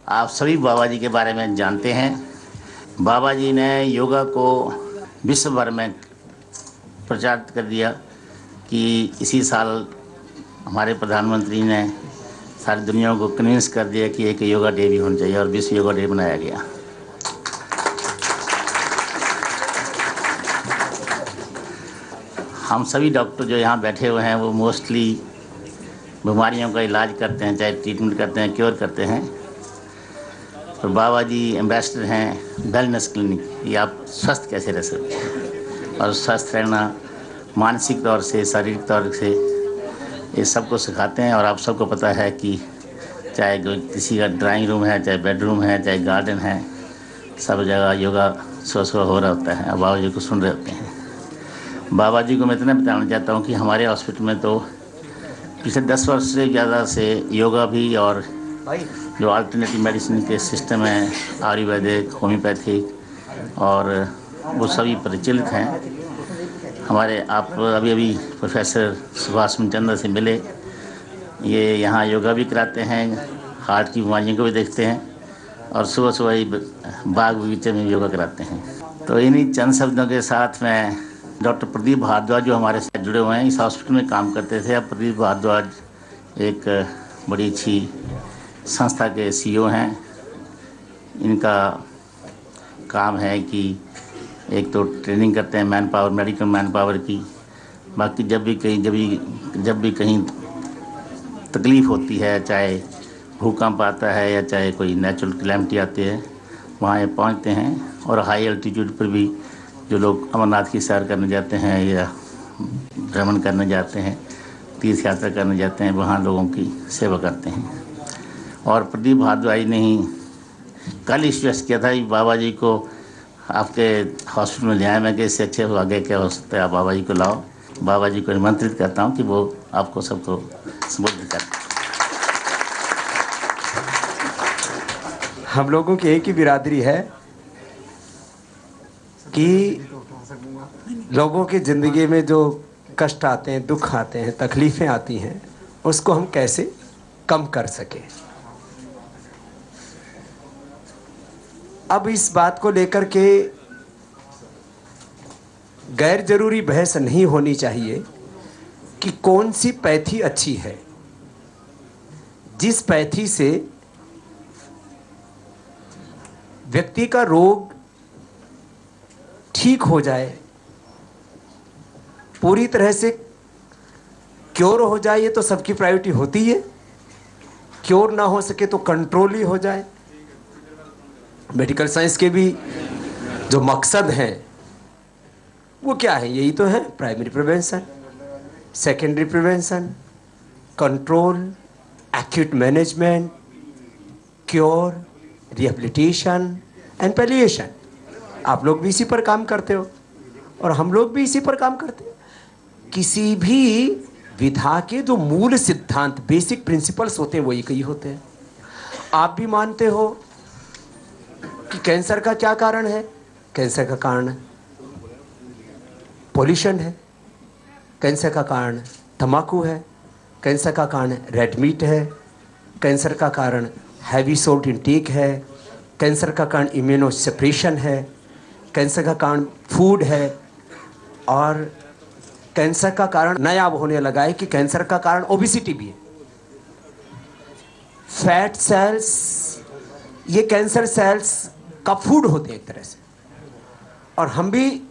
आप सभी बाबा जी के बारे में जानते हैं। बाबा जी ने योगा को विश्व भर में प्रचारित कर दिया कि इसी साल हमारे प्रधानमंत्री ने सारी दुनिया को कन्विंस कर दिया कि एक योगा डे भी होना चाहिए और विश्व योगा डे बनाया गया। हम सभी डॉक्टर जो यहाँ बैठे हुए हैं वो मोस्टली बीमारियों का इलाज करते हैं, चाहे ट्रीटमेंट करते हैं, क्योर करते हैं। और बाबा जी एम्बेसडर हैं वेलनेस क्लिनिक। ये आप स्वस्थ कैसे रह सकते हैं और स्वस्थ रहना मानसिक तौर से, शारीरिक तौर से, ये सबको सिखाते हैं। और आप सबको पता है कि चाहे किसी का ड्राइंग रूम है, चाहे बेडरूम है, चाहे गार्डन है, सब जगह योगा सुबह सुबह हो रहा होता है और बाबा जी को सुन रहे होते हैं। बाबा जी को मैं इतना बताना चाहता हूँ कि हमारे हॉस्पिटल में तो पिछले 10 वर्ष से ज़्यादा से योगा भी और जो अल्टरनेटिव मेडिसिन के सिस्टम हैं, आयुर्वेदिक, होम्योपैथिक, और वो सभी प्रचलित हैं। हमारे आप अभी प्रोफेसर सुभाष चंद्र से मिले। ये यहाँ योगा भी कराते हैं, हार्ट की बीमारियों को भी देखते हैं और सुबह सुबह ही बाग बगीचे में योगा कराते हैं। तो इन्हीं चंद शब्दों के साथ में डॉक्टर प्रदीप भारद्वाज जो हमारे साथ जुड़े हुए हैं, इस हॉस्पिटल में काम करते थे। अब प्रदीप भारद्वाज एक बड़ी अच्छी संस्था के CEO हैं। इनका काम है कि एक तो ट्रेनिंग करते हैं man power, medical man power की। बाकी जब भी कहीं तकलीफ़ होती है, चाहे भूकंप आता है या चाहे कोई नेचुरल कैलेमिटी आती है, वहाँ ये पहुँचते हैं। और हाई एल्टीट्यूड पर भी जो लोग अमरनाथ की सैर करने जाते हैं या भ्रमण करने जाते हैं, तीर्थ यात्रा करने जाते हैं, वहाँ लोगों की सेवा करते हैं। और प्रदीप भारद्वाज ने ही कल स्ट्रेस किया था कि बाबा जी को आपके हॉस्पिटल में ले आए। मैं कि इससे अच्छे हो आगे क्या हो सकता है, आप बाबा जी को लाओ। बाबा जी को निमंत्रित करता हूँ कि वो आपको सबको संबोधित करें। हम लोगों की एक ही बिरादरी है कि लोगों की ज़िंदगी में जो कष्ट आते हैं, दुख आते हैं, तकलीफ़ें आती हैं, उसको हम कैसे कम कर सकें। अब इस बात को लेकर के गैर जरूरी बहस नहीं होनी चाहिए कि कौन सी पैथी अच्छी है। जिस पैथी से व्यक्ति का रोग ठीक हो जाए, पूरी तरह से क्योर हो जाए, ये तो सबकी प्रायोरिटी होती है। क्योर ना हो सके तो कंट्रोल ही हो जाए। मेडिकल साइंस के भी जो मकसद हैं वो क्या है? यही तो है, primary prevention, secondary prevention, control, acute management, cure, rehabilitation and palliation. आप लोग भी इसी पर काम करते हो और हम लोग भी इसी पर काम करते हैं। किसी भी विधा के जो मूल सिद्धांत, बेसिक प्रिंसिपल्स होते हैं, वो एक ही होते हैं। आप भी मानते हो कि कैंसर का क्या कारण है? कैंसर का कारण पॉल्यूशन है, कैंसर का कारण तंबाकू है, कैंसर का कारण रेड मीट है, कैंसर का कारण हैवी सोल्ट इंटेक है, कैंसर का कारण इम्यूनो सप्रेशन है, कैंसर का कारण फूड है, और कैंसर का कारण नया अब होने लगा है कि कैंसर का कारण ओबेसिटी भी है। फैट सेल्स, ये कैंसर सेल्स का फूड होते हैं एक तरह से, और हम भी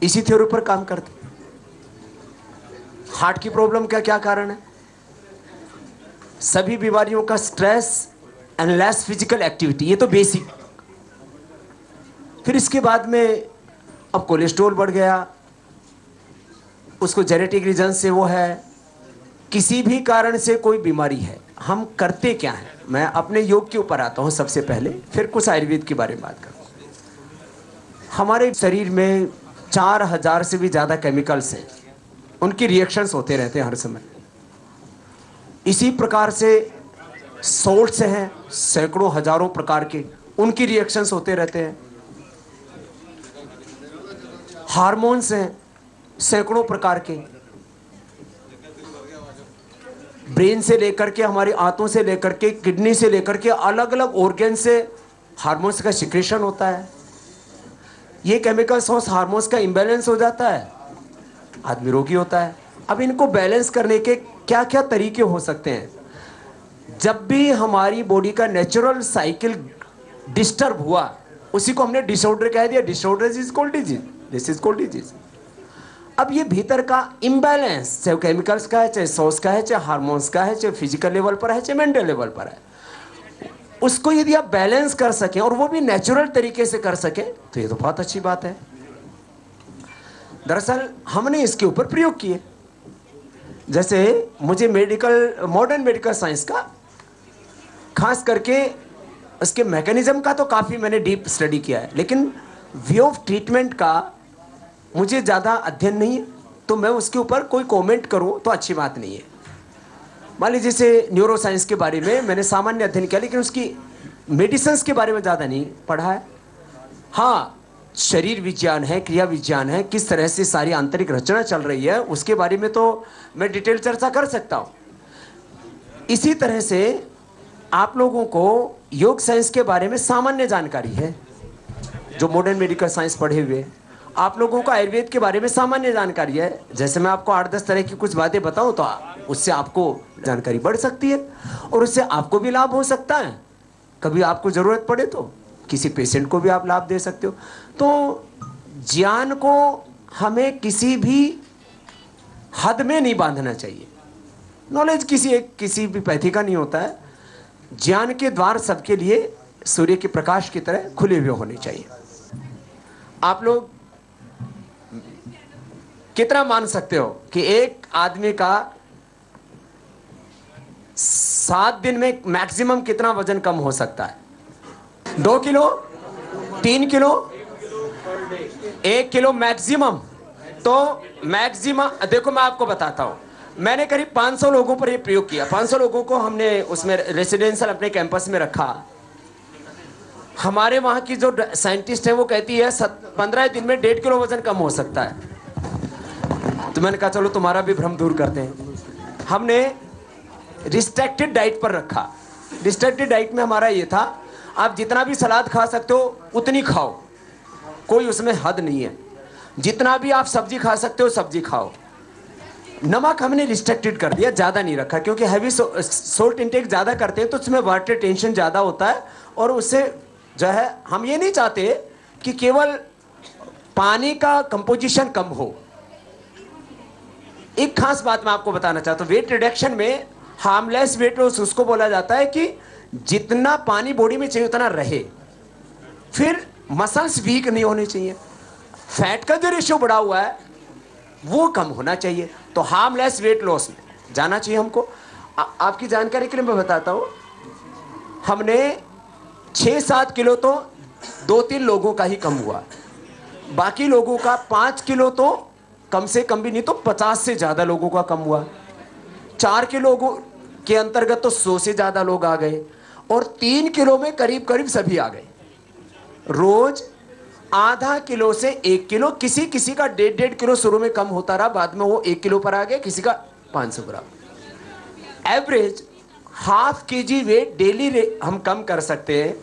इसी थ्योरी पर काम करते हैं। हार्ट की प्रॉब्लम का क्या कारण है? सभी बीमारियों का stress and less physical activity, ये तो बेसिक। फिर इसके बाद में अब कोलेस्ट्रॉल बढ़ गया, उसको जेनेटिक रीजन से वो है, किसी भी कारण से कोई बीमारी है, हम करते क्या हैं? मैं अपने योग के ऊपर आता हूँ सबसे पहले, फिर कुछ आयुर्वेद के बारे में बात करूँगा। हमारे शरीर में 4000 से भी ज़्यादा केमिकल्स हैं, उनकी रिएक्शंस होते रहते हैं हर समय। इसी प्रकार से सोल्ट्स हैं, सैकड़ों हजारों प्रकार के, उनकी रिएक्शंस होते रहते हैं। हार्मोन्स हैं, सैकड़ों प्रकार के, ब्रेन से लेकर के, हमारी आंतों से लेकर के, किडनी से लेकर के अलग अलग ऑर्गन से हार्मोन्स का सिक्रेशन होता है। ये केमिकल सोर्स हार्मोन्स का इम्बैलेंस हो जाता है, आदमी रोगी होता है। अब इनको बैलेंस करने के क्या क्या तरीके हो सकते हैं? जब भी हमारी बॉडी का नेचुरल साइकिल डिस्टर्ब हुआ, उसी को हमने डिसऑर्डर कह दिया। Disorder is called disease, this is called disease. अब ये भीतर का इम्बैलेंस, चाहे केमिकल्स का है, चाहे सोर्स का है, चाहे हार्मोन्स का है, चाहे फिजिकल लेवल पर है, चाहे मेंटल लेवल पर है, उसको यदि आप बैलेंस कर सकें और वो भी नेचुरल तरीके से कर सकें तो ये तो बहुत अच्छी बात है। दरअसल हमने इसके ऊपर प्रयोग किए। जैसे मुझे मॉडर्न मेडिकल साइंस का खास करके उसके मैकेनिज्म का तो काफ़ी मैंने डीप स्टडी किया है, लेकिन वे ऑफ ट्रीटमेंट का मुझे ज़्यादा अध्ययन नहीं है, तो मैं उसके ऊपर कोई कमेंट करूं तो अच्छी बात नहीं है। मान लीजिए जैसे न्यूरो साइंस के बारे में मैंने सामान्य अध्ययन किया, लेकिन उसकी मेडिसिन्स के बारे में ज़्यादा नहीं पढ़ा है। हाँ, शरीर विज्ञान है, क्रिया विज्ञान है, किस तरह से सारी आंतरिक रचना चल रही है, उसके बारे में तो मैं डिटेल चर्चा कर सकता हूँ। इसी तरह से आप लोगों को योग साइंस के बारे में सामान्य जानकारी है, जो मॉडर्न मेडिकल साइंस पढ़े हुए। आप लोगों को आयुर्वेद के बारे में सामान्य जानकारी है। जैसे मैं आपको 8-10 तरह की कुछ बातें बताऊं तो उससे आपको जानकारी बढ़ सकती है और उससे आपको भी लाभ हो सकता है। कभी आपको ज़रूरत पड़े तो किसी पेशेंट को भी आप लाभ दे सकते हो। तो ज्ञान को हमें किसी भी हद में नहीं बांधना चाहिए। नॉलेज किसी भी पैथी का नहीं होता है। ज्ञान के द्वार सबके लिए सूर्य के प्रकाश की तरह खुले हुए होने चाहिए। आप लोग कितना मान सकते हो कि एक आदमी का 7 दिन में मैक्सिमम कितना वजन कम हो सकता है? 2 किलो, 3 किलो, 1 किलो मैक्सिमम। तो मैक्सिमम देखो, मैं आपको बताता हूं। मैंने करीब 500 लोगों पर यह प्रयोग किया। 500 लोगों को हमने उसमें रेसिडेंशियल अपने कैंपस में रखा। हमारे वहाँ की जो साइंटिस्ट है वो कहती है 15 दिन में 1.5 किलो वजन कम हो सकता है। तो मैंने कहा चलो तुम्हारा भी भ्रम दूर करते हैं। हमने रिस्ट्रिक्टेड डाइट पर रखा। रिस्ट्रिक्टेड डाइट में हमारा ये था, आप जितना भी सलाद खा सकते हो उतनी खाओ, कोई उसमें हद नहीं है। जितना भी आप सब्जी खा सकते हो सब्जी खाओ। नमक हमने रिस्ट्रिक्टेड कर दिया, ज़्यादा नहीं रखा, क्योंकि हैवी सोल्ट इंटेक ज़्यादा करते हैं तो उसमें वाटर टेंशन ज़्यादा होता है और उससे जो है हम ये नहीं चाहते कि केवल पानी का कंपोजिशन कम हो। एक खास बात मैं आपको बताना चाहता हूँ, वेट रिडक्शन में हार्मलेस वेट लॉस उसको बोला जाता है कि जितना पानी बॉडी में चाहिए उतना रहे, फिर मसल्स वीक नहीं होने चाहिए, फैट का जो रेशियो बढ़ा हुआ है वो कम होना चाहिए। तो हार्मलेस वेट लॉस में जाना चाहिए हमको। आपकी जानकारी के लिए मैं बताता हूँ, हमने 6-7 किलो तो 2-3 लोगों का ही कम हुआ, बाकी लोगों का 5 किलो तो कम से कम भी नहीं तो 50 से ज़्यादा लोगों का कम हुआ। 4 किलो के अंतर्गत तो 100 से ज़्यादा लोग आ गए और 3 किलो में करीब करीब सभी आ गए। रोज आधा किलो से 1 किलो, किसी किसी का 1.5 किलो शुरू में कम होता रहा, बाद में वो 1 किलो पर आ गया, किसी का 500 ग्राम। एवरेज ½ kg वेट डेली हम कम कर सकते हैं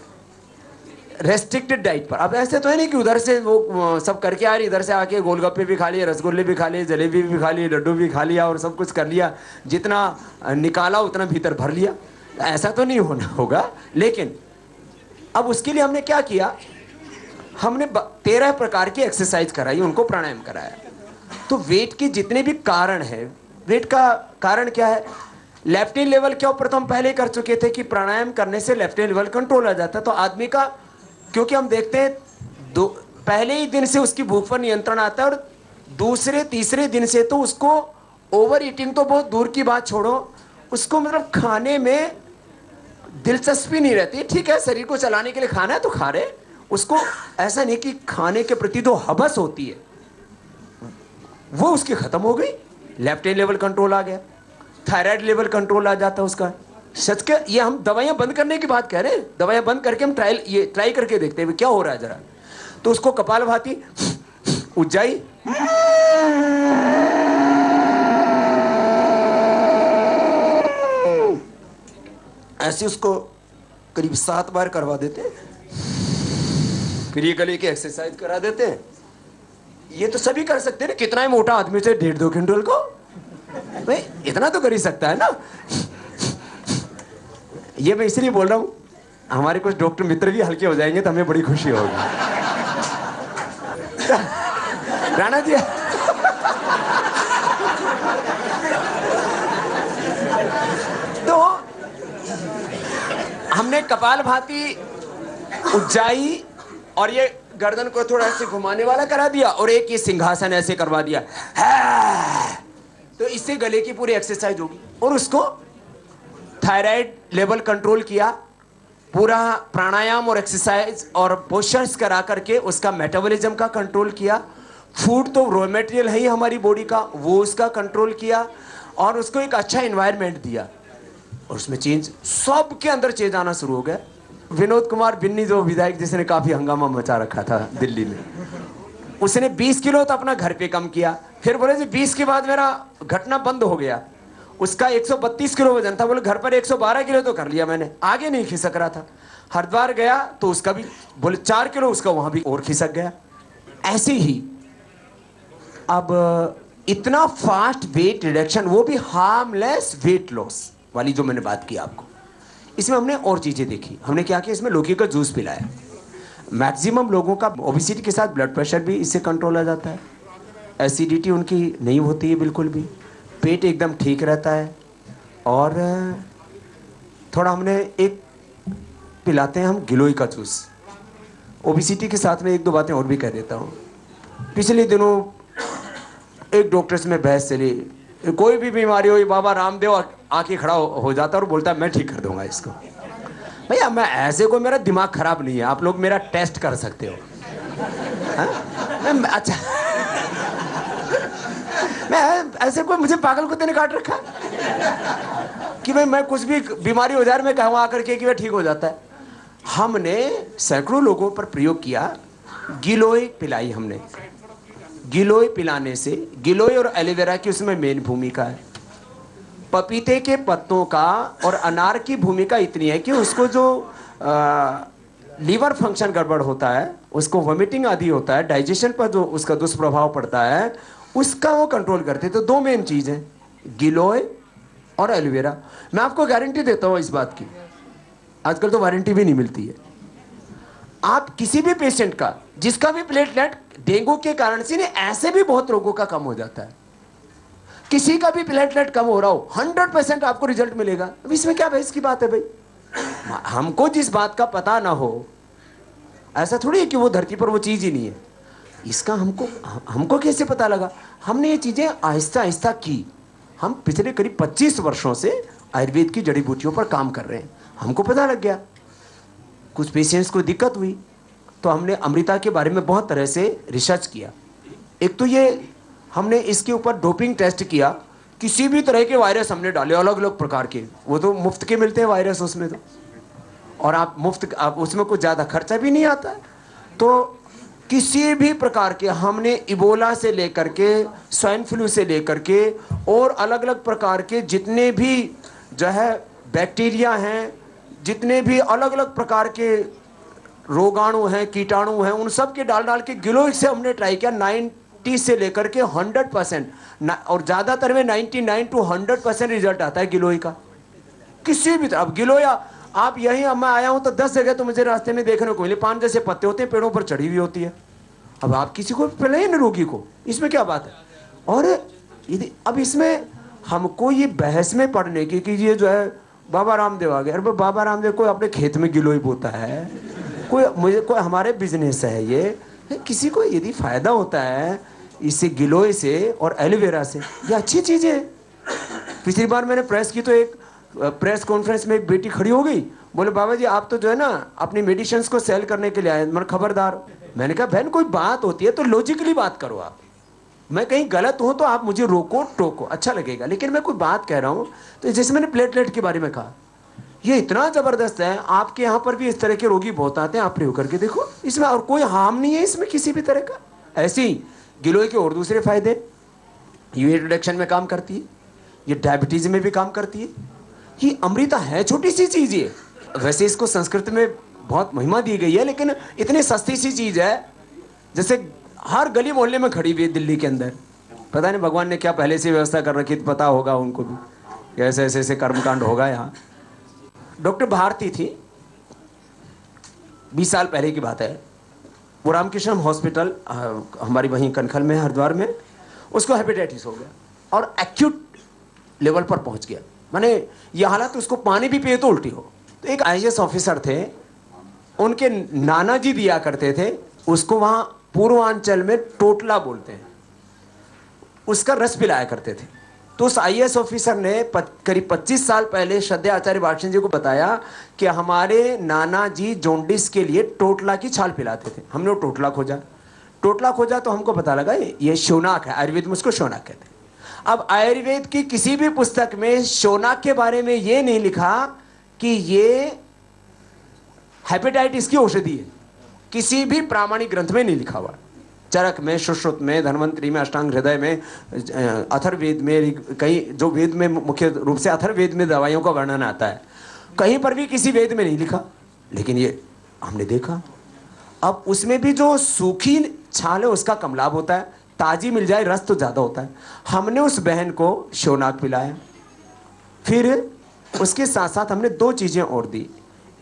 रेस्ट्रिक्टेड डाइट पर। अब ऐसे तो है नहीं कि उधर से वो सब करके आ रही, इधर से आके गोलगप्पे भी खा लिए, रसगुल्ले भी खा लिए, जलेबी भी खा ली, लड्डू भी खा लिया और सब कुछ कर लिया, जितना निकाला उतना भीतर भर लिया। ऐसा तो नहीं होगा। लेकिन अब उसके लिए हमने क्या किया, हमने 13 प्रकार की एक्सरसाइज कराई, उनको प्राणायाम कराया। तो वेट के जितने भी कारण है, वेट का कारण क्या है, लेफ्टिन लेवल के ऊपर तो हम पहले कर चुके थे कि प्राणायाम करने से लेफ्टिन लेवल कंट्रोल आ जाता है। तो आदमी का, क्योंकि हम देखते हैं पहले ही दिन से उसकी भूख पर नियंत्रण आता है और दूसरे तीसरे दिन से तो उसको ओवर ईटिंग तो बहुत दूर की बात छोड़ो, उसको मतलब खाने में दिलचस्पी नहीं रहती। ठीक है, शरीर को चलाने के लिए खाना है तो खा रहे, उसको ऐसा नहीं कि खाने के प्रति जो हवस होती है वो उसकी खत्म हो गई। लेफ्टिन लेवल कंट्रोल आ गया, थायराइड लेवल कंट्रोल आ जाता है उसका। सच के ये हम दवाइयां बंद करने की बात कह रहे हैं, दवाइयां बंद करके हम ट्राई करके देखते हैं क्या हो रहा है जरा। तो उसको कपालभाति, उज्जाई, ऐसे उसको करीब 7 बार करवा देते हैं, फिर ये गले की एक्सरसाइज करा देते हैं। ये तो सभी कर सकते हैं ना, कितना ही मोटा आदमी से 1.5-2 क्विंटल को भाई इतना तो कर ही सकता है ना। ये मैं इसलिए बोल रहा हूं, हमारे कुछ डॉक्टर मित्र भी हल्के हो जाएंगे तो हमें बड़ी खुशी होगी। राणा जी तो हमने कपालभाति, उज्जाई और ये गर्दन को थोड़ा ऐसे घुमाने वाला करा दिया और एक ये सिंहासन ऐसे करवा दिया, तो इससे गले की पूरी एक्सरसाइज होगी। और उसको थायराइड लेवल कंट्रोल किया, पूरा प्राणायाम और एक्सरसाइज और पोस्चर्स करा करके उसका मेटाबॉलिज्म का कंट्रोल किया। फूड तो रॉ मटेरियल है ही हमारी बॉडी का, वो उसका कंट्रोल किया और उसको एक अच्छा एनवायरनमेंट दिया और उसमें चेंज, सबके अंदर चेंज आना शुरू हो गया। विनोद कुमार बिन्नी जो विधायक जिसने काफी हंगामा मचा रखा था दिल्ली में, उसने 20 किलो तो अपना घर पे कम किया, फिर बोले जी 20 के बाद मेरा घटना बंद हो गया। उसका 132 किलो वजन था, बोले घर पर 112 किलो तो कर लिया मैंने, आगे नहीं खिसक रहा था। हरिद्वार गया तो उसका भी बोले 4 किलो उसका वहां भी और खिसक गया। ऐसे ही अब इतना फास्ट वेट रिडक्शन, वो भी हार्मलेस वेट लॉस वाली जो मैंने बात की आपको, इसमें हमने और चीजें देखी। हमने क्या किया, इसमें लौकी का जूस पिलाया। मैक्सिमम लोगों का ओबेसिटी के साथ ब्लड प्रेशर भी इससे कंट्रोल आ जाता है, एसिडिटी उनकी नहीं होती है बिल्कुल भी, पेट एकदम ठीक रहता है। और थोड़ा हमने एक पिलाते हैं हम गिलोय का जूस। ओबेसिटी के साथ में 1-2 बातें और भी कह देता हूँ। पिछले दिनों एक डॉक्टर से मैं बहस चली, कोई भी बीमारी हो, बाबा रामदेव आके खड़ा हो जाता और बोलता है मैं ठीक कर दूंगा इसको। भैया मैं ऐसे, कोई मेरा दिमाग खराब नहीं है, आप लोग मेरा टेस्ट कर सकते हो। अच्छा मैं ऐसे, कोई मुझे पागल कुत्ते ने काट रखा कि भाई मैं कुछ भी बीमारी हो जाए मैं कहूँ आकर के कि वह ठीक हो जाता है। हमने सैकड़ों लोगों पर प्रयोग किया, गिलोय पिलाई हमने। गिलोय पिलाने से, गिलोय और एलोवेरा की उसमें मेन भूमिका है, पपीते के पत्तों का और अनार की भूमिका इतनी है कि उसको जो लीवर फंक्शन गड़बड़ होता है, उसको वोमिटिंग आदि होता है, डाइजेशन पर जो उसका दुष्प्रभाव पड़ता है उसका वो कंट्रोल करते हैं। तो 2 मेन चीज है, गिलोय और एलोवेरा। मैं आपको गारंटी देता हूँ इस बात की, आजकल तो वारंटी भी नहीं मिलती है। आप किसी भी पेशेंट का जिसका भी प्लेटलेट डेंगू के कारण से, ऐसे भी बहुत रोगों का कम हो जाता है, किसी का भी प्लेटलेट कम हो रहा हो 100% आपको रिजल्ट मिलेगा। अब इसमें क्या बहस की बात है भाई। हमको जिस बात का पता ना हो, ऐसा थोड़ी है कि वो धरती पर वो चीज ही नहीं है, इसका हमको कैसे पता लगा। हमने ये चीजें आहिस्ता आहिस्ता की। हम पिछले करीब 25 वर्षों से आयुर्वेद की जड़ी बूटियों पर काम कर रहे हैं। हमको पता लग गया, कुछ पेशेंट्स को दिक्कत हुई तो हमने अमृता के बारे में बहुत तरह से रिसर्च किया। एक तो ये हमने इसके ऊपर डोपिंग टेस्ट किया, किसी भी तरह के वायरस हमने डाले अलग अलग प्रकार के, वो तो मुफ्त के मिलते हैं वायरस उसमें तो, और आप मुफ्त, आप उसमें कुछ ज़्यादा खर्चा भी नहीं आता है। तो किसी भी प्रकार के हमने इबोला से लेकर के, स्वाइन फ्लू से लेकर के और अलग अलग प्रकार के जितने भी जो है बैक्टीरिया हैं, जितने भी अलग अलग प्रकार के रोगाणु हैं, कीटाणु हैं, उन सब के डाल के गिलोय से हमने ट्राई किया। 90 से लेकर के 100% और ज़्यादातर में 99 to 100% रिजल्ट आता है गिलोय का, किसी भी तरह। अब गिलोय आप यहीं, अब मैं आया हूँ तो 10 जगह तो मुझे रास्ते में देखने को मिले, 5 जैसे पत्ते होते हैं, पेड़ों पर चढ़ी हुई होती है। अब आप किसी को पिलाइए ना रोगी को, इसमें क्या बात है। और अब इसमें हमको ये बहस में पड़ने की कि ये जो है बाबा रामदेव आ गए, अरे बाबा रामदेव कोई अपने खेत में गिलोय बोता है, कोई हमारे बिजनेस है ये, किसी को यदि फायदा होता है इससे गिलोय से और एलोवेरा से, ये अच्छी चीज़ है। पिछली बार मैंने प्रेस की तो एक प्रेस कॉन्फ्रेंस में एक बेटी खड़ी हो गई, बोले बाबा जी आप तो जो है ना अपनी मेडिसिन को सेल करने के लिए आए, मैं खबरदार। मैंने कहा बहन कोई बात होती है तो लॉजिकली बात करो आप, मैं कहीं गलत हूं तो आप मुझे रोको टोको, अच्छा लगेगा, लेकिन मैं कोई बात कह रहा हूं तो जैसे मैंने प्लेटलेट के बारे में कहा, ये इतना जबरदस्त है, आपके यहाँ पर भी इस तरह के रोगी बहुत आते हैं, आप प्रयोग करके देखो, इसमें और कोई हार्म नहीं है इसमें किसी भी तरह का। ऐसे ही गिलोय के और दूसरे फायदे, ये रिडक्शन में काम करती है, ये डायबिटीज में भी काम करती है, कि अमृता है छोटी सी चीज ये, वैसे इसको संस्कृत में बहुत महिमा दी गई है, लेकिन इतनी सस्ती सी चीज है जैसे हर गली मोहल्ले में खड़ी हुई है दिल्ली के अंदर। पता नहीं भगवान ने क्या पहले से व्यवस्था कर रखी, पता होगा उनको भी कि ऐसे ऐसे ऐसे कर्मकांड होगा यहाँ। डॉक्टर भारती थी, 20 साल पहले की बात है, वो रामकृष्ण हॉस्पिटल हमारी वहीं कनखल में हरिद्वार में, उसको हेपेटाइटिस हो गया और एक्यूट लेवल पर पहुंच गया। माने ये हालत उसको पानी भी पिए तो उल्टी हो। तो एक IAS ऑफिसर थे, उनके नाना जी दिया करते थे, उसको वहाँ पूर्वांचल में टोटला बोलते हैं, उसका रस पिलाया करते थे। तो उस IAS ऑफिसर ने करीब 25 साल पहले श्रद्धेय आचार्य वात्स्यन जी को बताया कि हमारे नाना जी जॉन्डिस के लिए टोटला की छाल पिलाते थे। हमने वो टोटला खोजा तो हमको पता लगा ये शोनाक है, आयुर्वेद में उसको शोनाक कहते हैं। अब आयुर्वेद की किसी भी पुस्तक में शोनाक के बारे में ये नहीं लिखा कि ये हेपेटाइटिस की औषधि है, किसी भी प्रामाणिक ग्रंथ में नहीं लिखा हुआ। चरक में, सुश्रुत में, धन्वंतरी में, अष्टांग हृदय में, अथर्ववेद में, कई जो वेद में मुख्य रूप से अथर्ववेद में दवाइयों का वर्णन आता है, कहीं पर भी किसी वेद में नहीं लिखा, लेकिन ये हमने देखा। अब उसमें भी जो सूखी छाल है उसका कम लाभ होता है, ताजी मिल जाए रस तो ज़्यादा होता है। हमने उस बहन को शोनाक पिलाया, फिर उसके साथ साथ हमने 2 चीज़ें और दी।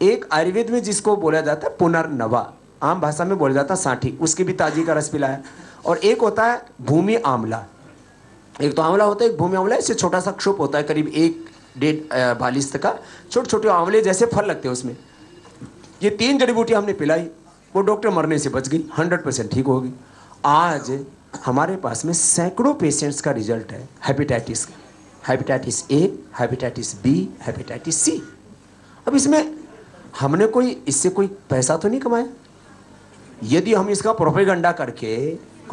एक आयुर्वेद में जिसको बोला जाता है पुनर्नवा, आम भाषा में बोला जाता है साठी, उसकी भी ताजी का रस पिलाया। और एक होता है भूमि आंवला, एक तो आंवला होता है, एक भूमि आंवला, इससे छोटा सा क्षुप होता है, करीब 1-1.5 बालिश का, छोटे छोटे आंवले जैसे फल लगते हैं उसमें। ये 3 जड़ी बूटी हमने पिलाई, वो डॉक्टर मरने से बच गई, 100% ठीक हो गई। आज हमारे पास में सैकड़ों पेशेंट्स का रिजल्ट है हेपेटाइटिस का, hepatitis A, hepatitis B, hepatitis C। अब इसमें हमने इससे कोई पैसा तो नहीं कमाया। यदि हम इसका प्रोपेगेंडा करके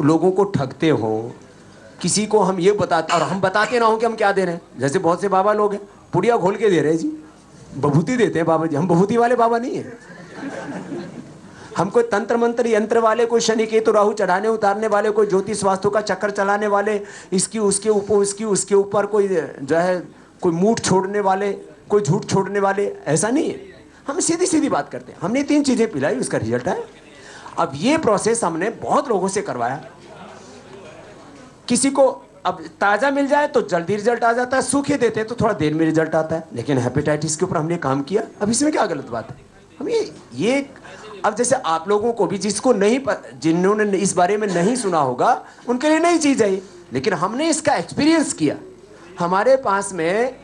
लोगों को ठगते हो, किसी को हम ये बताते और हम बताते ना हो कि हम क्या दे रहे हैं, जैसे बहुत से बाबा लोग हैं पुड़िया खोल के दे रहे हैं जी, बभूति देते हैं बाबा जी। हम बभूति वाले बाबा नहीं है, हम कोई तंत्र मंत्र यंत्र वाले, कोई शनि केतु राहु चढ़ाने उतारने वाले, कोई ज्योतिष वास्तु का चक्कर चलाने वाले, इसकी उसके ऊपर कोई जो है कोई मूठ छोड़ने वाले, कोई झूठ छोड़ने वाले, ऐसा नहीं है। हम सीधी सीधी बात करते हैं। हमने 3 चीज़ें पिलाई, उसका रिजल्ट है। अब ये प्रोसेस हमने बहुत लोगों से करवाया। किसी को अब ताज़ा मिल जाए तो जल्दी रिजल्ट आ जाता है, सूखे देते हैं तो थोड़ा देर में रिजल्ट आता है, लेकिन हेपेटाइटिस के ऊपर हमने काम किया। अब इसमें क्या गलत बात है? हम ये अब जैसे आप लोगों को भी जिसको नहीं, जिन्होंने इस बारे में नहीं सुना होगा, उनके लिए नई चीज़ है ये, लेकिन हमने इसका एक्सपीरियंस किया। हमारे पास में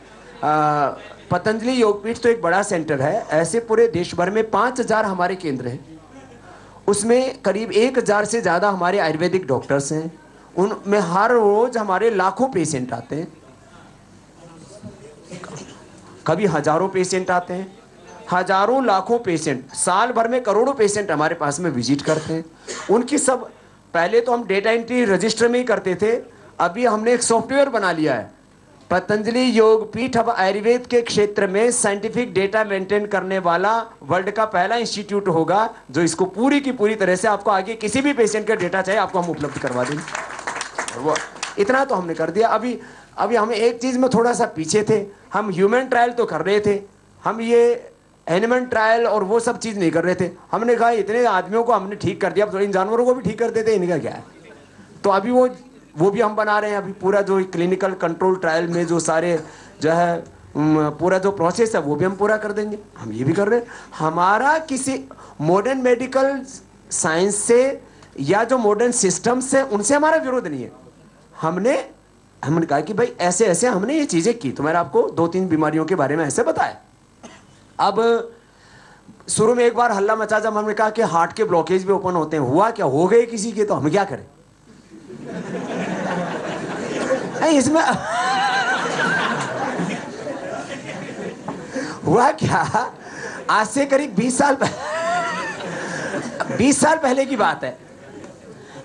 पतंजलि योगपीठ तो एक बड़ा सेंटर है, ऐसे पूरे देश भर में 5000 हमारे केंद्र हैं, उसमें करीब 1000 से ज़्यादा हमारे आयुर्वेदिक डॉक्टर्स हैं, उनमें हर रोज हमारे लाखों पेशेंट आते हैं, कभी हजारों पेशेंट आते हैं, हजारों लाखों पेशेंट, साल भर में करोड़ों पेशेंट हमारे पास में विजिट करते हैं। उनकी सब, पहले तो हम डेटा एंट्री रजिस्टर में ही करते थे, अभी हमने एक सॉफ्टवेयर बना लिया है। पतंजलि योगपीठ अब आयुर्वेद के क्षेत्र में साइंटिफिक डेटा मेंटेन करने वाला वर्ल्ड का पहला इंस्टीट्यूट होगा, जो इसको पूरी की पूरी तरह से आपको आगे किसी भी पेशेंट का डेटा चाहिए आपको हम उपलब्ध करवा देंगे। वो इतना तो हमने कर दिया। अभी हम एक चीज़ में थोड़ा सा पीछे थे, हम ह्यूमन ट्रायल तो कर रहे थे, हम ये एनिमल ट्रायल और वो सब चीज़ नहीं कर रहे थे। हमने कहा इतने आदमियों को हमने ठीक कर दिया, अब इन जानवरों को भी ठीक कर देते, इनका क्या है। तो अभी वो भी हम बना रहे हैं। अभी पूरा जो क्लिनिकल कंट्रोल ट्रायल में जो सारे जो है पूरा जो प्रोसेस है वो भी हम पूरा कर देंगे, हम ये भी कर रहे हैं। हमारा किसी मॉडर्न मेडिकल साइंस से या जो मॉडर्न सिस्टम्स है उनसे हमारा विरोध नहीं है। हमने कहा कि भाई ऐसे ऐसे हमने ये चीज़ें की, तो मैंने आपको 2-3 बीमारियों के बारे में ऐसे बताया। अब शुरू में एक बार हल्ला मचा जब हमने कहा कि हार्ट के ब्लॉकेज भी ओपन होते हैं, हुआ क्या, हो गए किसी के, तो हम क्या करें इसमें हुआ क्या, आज से करीब 20 साल पहले की बात है।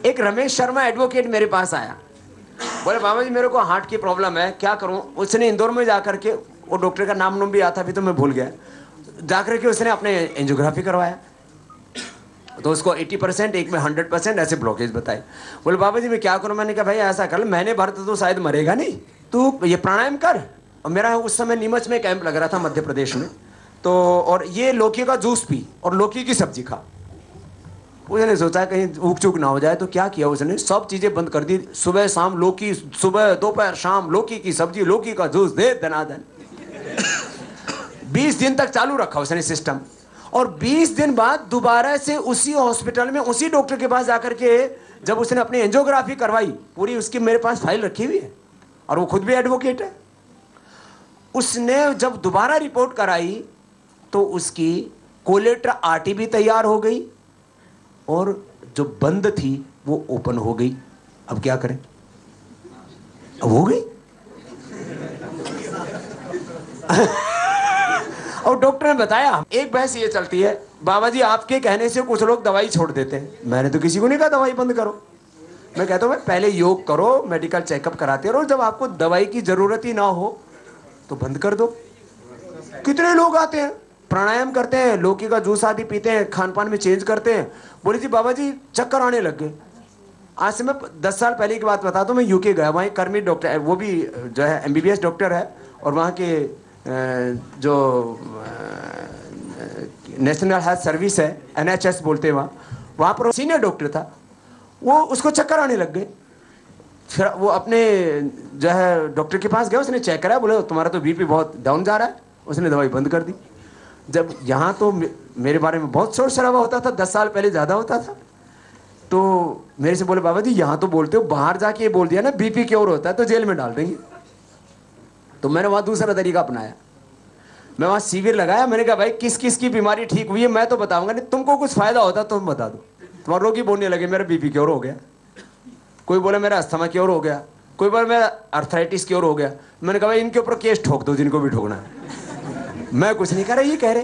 एक रमेश शर्मा एडवोकेट मेरे पास आया, बोले बाबा जी मेरे को हार्ट की प्रॉब्लम है, क्या करूं। उसने इंदौर में जाकर के, वो डॉक्टर का नाम भी आता भी तो मैं भूल गया, जाकर के उसने अपने एंजियोग्राफी करवाया, तो उसको 80%, एक में 100% ऐसे ब्लॉकेज बताए। बोले बाबा जी मैं क्या करूं। मैंने कहा भाई ऐसा कर, महीने भर तो शायद मरेगा नहीं, तू ये प्राणायाम कर, मेरा उस समय नीमच में कैंप लग रहा था मध्य प्रदेश में, तो और ये लौकी का जूस पी और लौकी की सब्जी खा। उसने सोचा कहीं ऊक चूक ना हो जाए, तो क्या किया उसने, सब चीजें बंद कर दी। सुबह शाम लौकी, सुबह दोपहर शाम लौकी की सब्जी, लौकी का जूस दे दनादन। 20 दिन तक चालू रखा उसने सिस्टम। और 20 दिन बाद दोबारा से उसी हॉस्पिटल में उसी डॉक्टर के पास जाकर के जब उसने अपनी एंजियोग्राफी करवाई, पूरी उसकी मेरे पास फाइल रखी हुई है और वो खुद भी एडवोकेट है, उसने जब दोबारा रिपोर्ट कराई तो उसकी कोलेट्रा आर्टरी भी तैयार हो गई और जो बंद थी वो ओपन हो गई। अब क्या करें, अब हो गई। और डॉक्टर ने बताया, एक बहस ये चलती है, बाबा जी आपके कहने से कुछ लोग दवाई छोड़ देते हैं। मैंने तो किसी को नहीं कहा दवाई बंद करो, मैं कहता हूँ पहले योग करो, मेडिकल चेकअप कराते रहो, जब आपको दवाई की जरूरत ही ना हो तो बंद कर दो। कितने लोग आते हैं, प्राणायाम करते हैं, लौकी का जूस आदि पीते हैं, खान पान में चेंज करते हैं, बोले जी बाबा जी चक्कर आने लग गए। आज से मैं 10 साल पहले की बात बताता हूँ, मैं यूके गया, वहाँ करमित डॉक्टर है, वो भी जो है MBBS डॉक्टर है, और वहाँ के जो नेशनल हेल्थ सर्विस है, NHS बोलते हैं वहाँ पर सीनियर डॉक्टर था। वो उसको चक्कर आने लग गए। फिर वो अपने जो है डॉक्टर के पास गया, उसने चेक कराया, बोले तुम्हारा तो BP बहुत डाउन जा रहा है। उसने दवाई बंद कर दी। जब यहाँ तो मेरे बारे में बहुत शोर शराबा होता था, 10 साल पहले ज़्यादा होता था, तो मेरे से बोले बाबा जी यहाँ तो बोलते हो, बाहर जाके ये बोल दिया ना BP क्योर होता है तो जेल में डाल देंगे। तो मैंने वहाँ दूसरा तरीका अपनाया, मैं वहाँ शिविर लगाया। मैंने कहा भाई किस किस की बीमारी ठीक हुई है मैं तो बताऊंगा नहीं, तुमको कुछ फायदा होता तो तुम बता दो। तुम्हारे रोगी बोलने लगे मेरा BP क्योर हो गया, कोई बोला मेरा अस्थमा क्योर हो गया, कोई बोला मेरा अर्थराइटिस क्योर हो गया। मैंने कहा भाई इनके ऊपर केस ठोक दो जिनको भी ठोकना है, मैं कुछ नहीं कह रहा, ये कह रहे।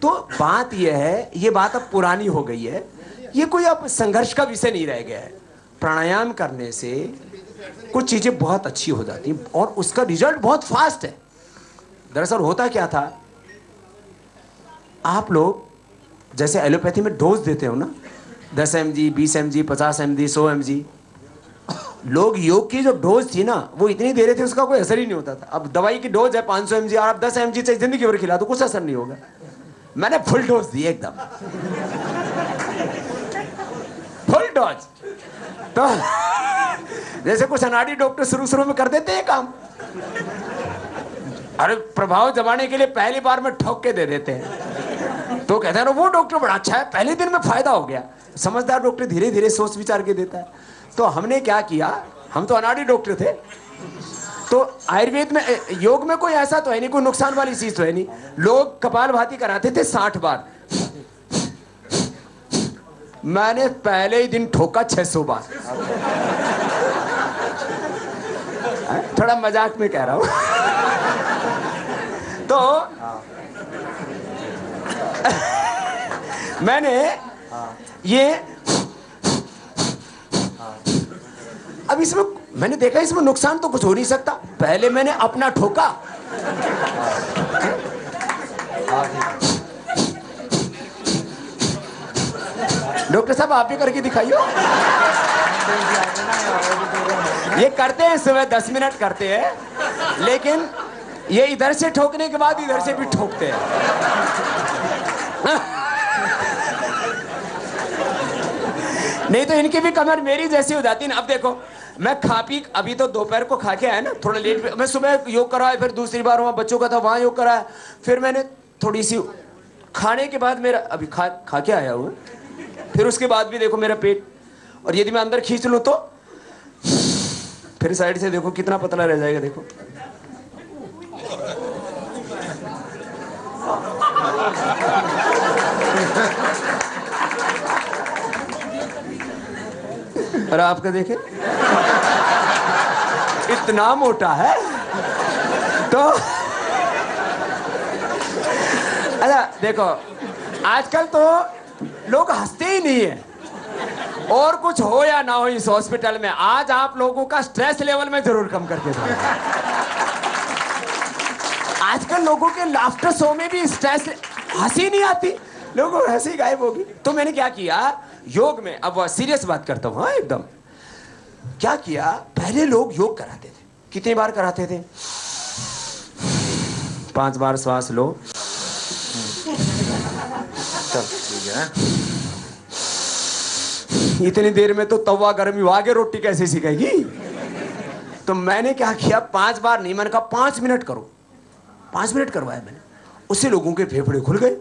तो बात यह है, ये बात अब पुरानी हो गई है, ये कोई अब संघर्ष का विषय नहीं रह गया है। प्राणायाम करने से कुछ चीजें बहुत अच्छी हो जाती हैं और उसका रिजल्ट बहुत फास्ट है। दरअसल होता क्या था, आप लोग जैसे एलोपैथी में डोज देते हो ना, 10 mg, 20 mg, 50 mg, 100 mg, लोग योग की जो डोज थी ना वो इतनी दे रहे थे उसका कोई असर ही नहीं होता था। अब दवाई की डोज है 500 mg और आप 10 mg से जिंदगी भर खिला दो कुछ असर नहीं होगा। मैंने फुल डोज दी एकदम, फुल डोज। तो जैसे कुछ अनाड़ी डॉक्टर शुरू में कर देते हैं काम, अरे प्रभाव जमाने के लिए पहली बार में ठोक के दे देते हैं, तो कहते हैं ना वो डॉक्टर बड़ा अच्छा है, पहले दिन में फायदा हो गया। समझदार डॉक्टर धीरे धीरे सोच विचार के देता है। तो हमने क्या किया, हम तो अनाड़ी डॉक्टर थे, तो आयुर्वेद में योग में कोई ऐसा तो है नहीं, कोई नुकसान वाली चीज तो है नहीं। लोग कपालभाति कराते थे 60 बार, मैंने पहले ही दिन ठोका 600 बार। थोड़ा मजाक में कह रहा हूं। तो मैंने ये अब इसमें मैंने देखा इसमें नुकसान तो कुछ हो नहीं सकता, पहले मैंने अपना ठोका। डॉक्टर साहब आप भी करके दिखाइए। ये करते हैं सुबह 10 मिनट करते हैं, लेकिन ये इधर से ठोकने के बाद इधर से भी ठोकते हैं। नहीं तो इनकी भी कमर मेरी जैसी हो जाती है ना। अब देखो मैं खा पी, अभी तो दोपहर को खा के आया ना, थोड़ा लेट, मैं सुबह योग कराया, फिर दूसरी बार वहाँ बच्चों का था वहाँ योग कराया, फिर मैंने थोड़ी सी खाने के बाद मेरा अभी खा के आया हुआ, फिर उसके बाद भी देखो मेरा पेट, और यदि मैं अंदर खींच लूँ तो फिर साइड से देखो कितना पतला रह जाएगा। देखो और आपका देखे इतना मोटा है। तो अच्छा देखो आजकल तो लोग हंसते ही नहीं है, और कुछ हो या ना हो इस हॉस्पिटल में, आज आप लोगों का स्ट्रेस लेवल में जरूर कम करके दो। आजकल लोगों के लाफ्टर शो में भी स्ट्रेस, हंसी नहीं आती, लोगों को हंसी गायब होगी। तो मैंने क्या किया योग में, अब सीरियस बात करता हूं, हाँ एकदम, क्या किया, पहले लोग योग कराते थे, कितनी बार कराते थे, 5 बार श्वास लो। चल ठीक है। इतनी देर में तो तवा गर्म हुआ, आगे रोटी कैसे सिकेगी? तो मैंने क्या किया, 5 बार नहीं, मैंने कहा 5 मिनट करो। 5 मिनट करवाया मैंने, उससे लोगों के फेफड़े खुल गए।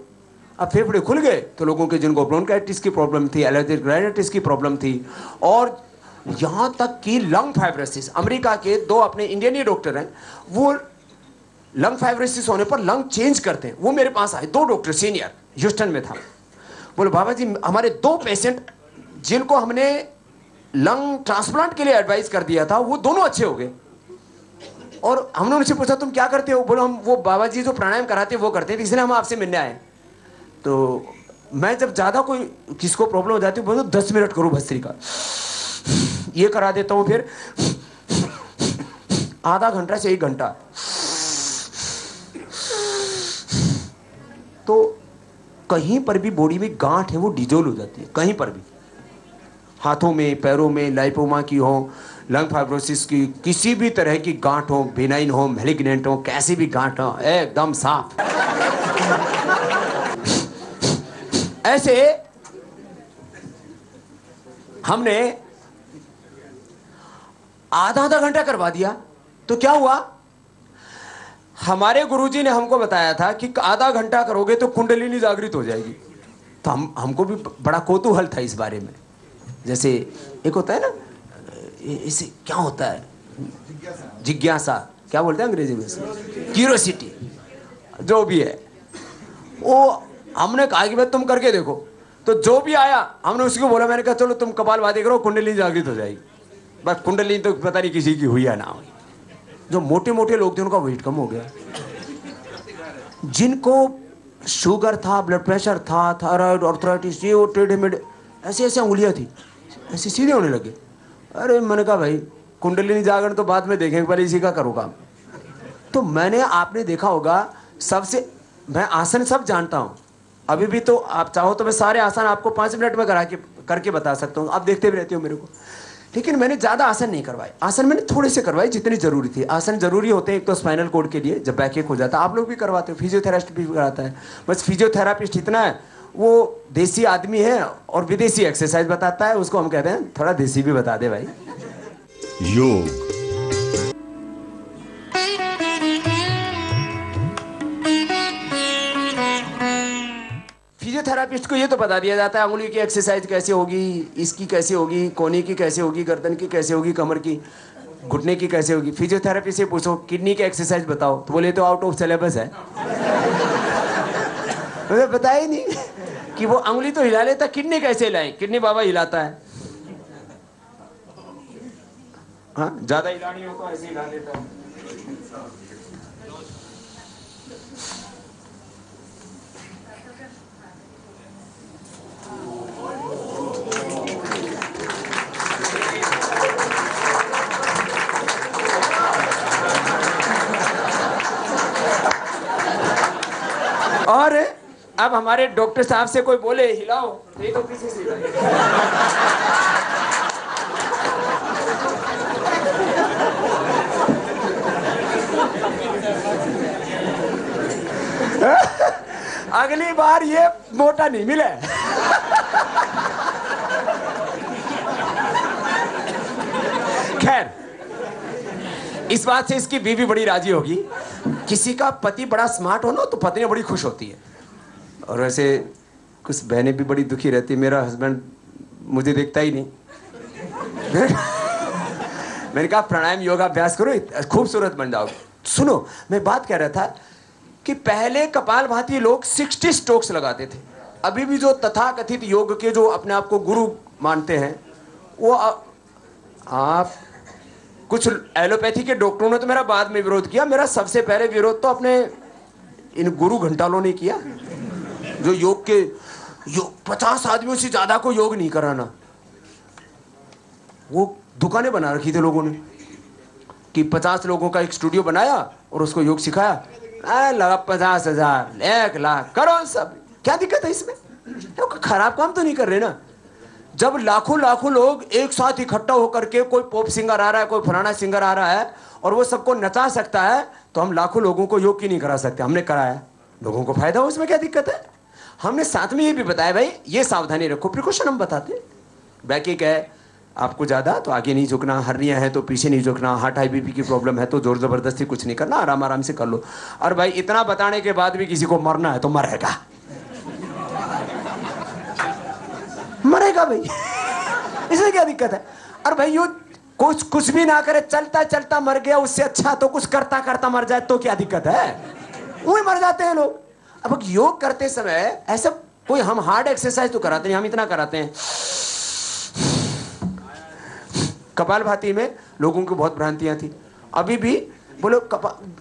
अब फेफड़े खुल गए तो लोगों के जिनको ब्रोंकाइटिस की प्रॉब्लम थी, एलर्जिक राइनाइटिस की प्रॉब्लम थी, और यहाँ तक कि लंग फाइब्रोसिस, अमेरिका के 2 अपने इंडियन ही डॉक्टर हैं, वो लंग फाइब्रोसिस होने पर लंग चेंज करते हैं। वो मेरे पास आए, 2 डॉक्टर सीनियर, ह्यूस्टन में था। बोले बाबा जी हमारे 2 पेशेंट जिनको हमने लंग ट्रांसप्लांट के लिए एडवाइस कर दिया था, वो दोनों अच्छे हो गए। और हमने उनसे पूछा तुम क्या करते हो? बोलो हम वो बाबा जी जो प्राणायाम कराते हैं वो करते हैं, इसलिए हम आपसे मिलने आए। तो मैं जब ज़्यादा कोई किसको प्रॉब्लम हो जाती है, बोलो 10 मिनट करो भस्त्रिका, ये करा देता हूँ, फिर आधा घंटा से 1 घंटा। तो कहीं पर भी बॉडी में गांठ है वो डिजोल्व हो जाती है, कहीं पर भी, हाथों में, पैरों में, लाइपोमा की हो, लंग फाइब्रोसिस की, किसी भी तरह की गांठ हो, बेनाइन हो, मैलिग्नेंट हो, कैसी भी गांठ हो, एकदम साफ। ऐसे हमने आधा घंटा करवा दिया। तो क्या हुआ, हमारे गुरुजी ने हमको बताया था कि आधा घंटा करोगे तो कुंडलिनी जागृत हो जाएगी। तो हमको भी बड़ा कौतूहल था इस बारे में। जैसे एक होता है ना, इसे क्या होता है, जिज्ञासा, क्या बोलते हैं अंग्रेजी में, क्यूरियोसिटी, जो भी है वो हमने कहा कि भाई तुम करके देखो। तो जो भी आया हमने उसको बोला, मैंने कहा चलो तुम कपालभाति करो, कुंडलिनी जागृत हो जाएगी। बस कुंडलिनी तो पता नहीं किसी की हुई है ना हुई। जो मोटे मोटे लोग थे उनका वेट कम हो गया, जिनको शुगर था, ब्लड प्रेशर था, थायराइड, आर्थराइटिस, ये वो टेढ़े मेढ़े ऐसे ऐसे उंगलियां थी, ऐसे सीधे होने लगे। अरे मैंने कहा भाई कुंडलिनी जागरण तो बाद में देखेंगे, पहले इसी का करो काम। तो मैंने, आपने देखा होगा, सबसे मैं आसन सब जानता हूँ, अभी भी तो आप चाहो तो मैं सारे आसन आपको 5 मिनट में करके बता सकता हूँ, आप देखते भी रहते हो मेरे को। लेकिन मैंने ज़्यादा आसन नहीं करवाए, आसन मैंने थोड़े से करवाए जितनी जरूरी थी। आसन जरूरी होते हैं एक तो स्पाइनल कोड के लिए, जब बैक एक हो जाता है, आप लोग भी करवाते हो, फिजियोथेरापिस्ट भी कराता है। बस फिजियोथेरापिस्ट इतना है, वो देसी आदमी है और विदेशी एक्सरसाइज बताता है, उसको हम कहते हैं थोड़ा देसी भी बता दे भाई। योग फिजियोथेरापिस्ट को ये तो बता दिया जाता है अंगुली की एक्सरसाइज कैसे होगी, इसकी कैसे होगी, कोहनी की कैसे होगी, गर्दन की कैसे होगी, कमर की, घुटने की कैसे होगी। फिजियोथेरापिस्ट से पूछो किडनी की एक्सरसाइज बताओ, तो बोले तो आउट ऑफ सिलेबस है। मुझे पता ही नहीं कि वो अंगुली तो हिला लेता, किडनी कैसे हिलाए, किडनी बाबा हिलाता है। हाँ, ज्यादा हिलानी हो तो ऐसे हिला लेता है। और अब हमारे डॉक्टर साहब से कोई बोले हिलाओ, तो ये तो किसी से हिलाए। अगली बार ये मोटा नहीं मिले। खैर, इस बात से इसकी बीवी बड़ी राजी होगी। किसी का पति बड़ा स्मार्ट हो ना तो पत्नी बड़ी खुश होती है। और वैसे कुछ बहनें भी बड़ी दुखी रहती, मेरा हस्बैंड मुझे देखता ही नहीं। मैंने कहा प्राणायाम योगा अभ्यास करो, खूबसूरत बन जाओगे। सुनो, मैं बात कह रहा था कि पहले कपालभाति लोग 60 स्ट्रोक्स लगाते थे। अभी भी जो तथाकथित योग के जो अपने आप को गुरु मानते हैं, वो आप कुछ एलोपैथी के डॉक्टरों ने तो मेरा बाद में विरोध किया, मेरा सबसे पहले विरोध तो अपने इन गुरु घंटालों ने किया, जो योग के 50 आदमियों से ज्यादा को योग नहीं कराना। वो दुकानें बना रखी थे लोगों ने कि 50 लोगों का एक स्टूडियो बनाया और उसको योग सिखाया, लगा 50,000, 1 लाख, करो सब। क्या दिक्कत है इसमें? खराब काम तो नहीं कर रहे ना। जब लाखों लाखों लोग एक साथ इकट्ठा होकर के, कोई पॉप सिंगर आ रहा है, कोई फलाना सिंगर आ रहा है और वो सबको नचा सकता है, तो हम लाखों लोगों को योग क्यों नहीं करा सकते? हमने कराया, लोगों को फायदा हो, उसमें क्या दिक्कत है? हमने साथ में ये भी बताया भाई ये सावधानी रखो, प्रिकॉशन हम बताते हैं। बैकएक है आपको ज़्यादा तो आगे नहीं झुकना, हर्निया है तो पीछे नहीं झुकना, हार्ट हाई बीपी की प्रॉब्लम है तो जोर ज़बरदस्ती कुछ नहीं करना, आराम आराम से कर लो। और भाई इतना बताने के बाद भी किसी को मरना है तो मरेगा, मरेगा भाई इसमें क्या दिक्कत है? और भाई यो कुछ भी ना करे, चलता चलता मर गया, उससे अच्छा तो कुछ करता करता मर जाए तो क्या दिक्कत है? वही मर जाते हैं लोग। अब योग करते समय ऐसा कोई हम हार्ड एक्सरसाइज तो कराते नहीं, हम इतना कराते हैं। कपालभाति में लोगों की बहुत भ्रांतियां थी, अभी भी बोलो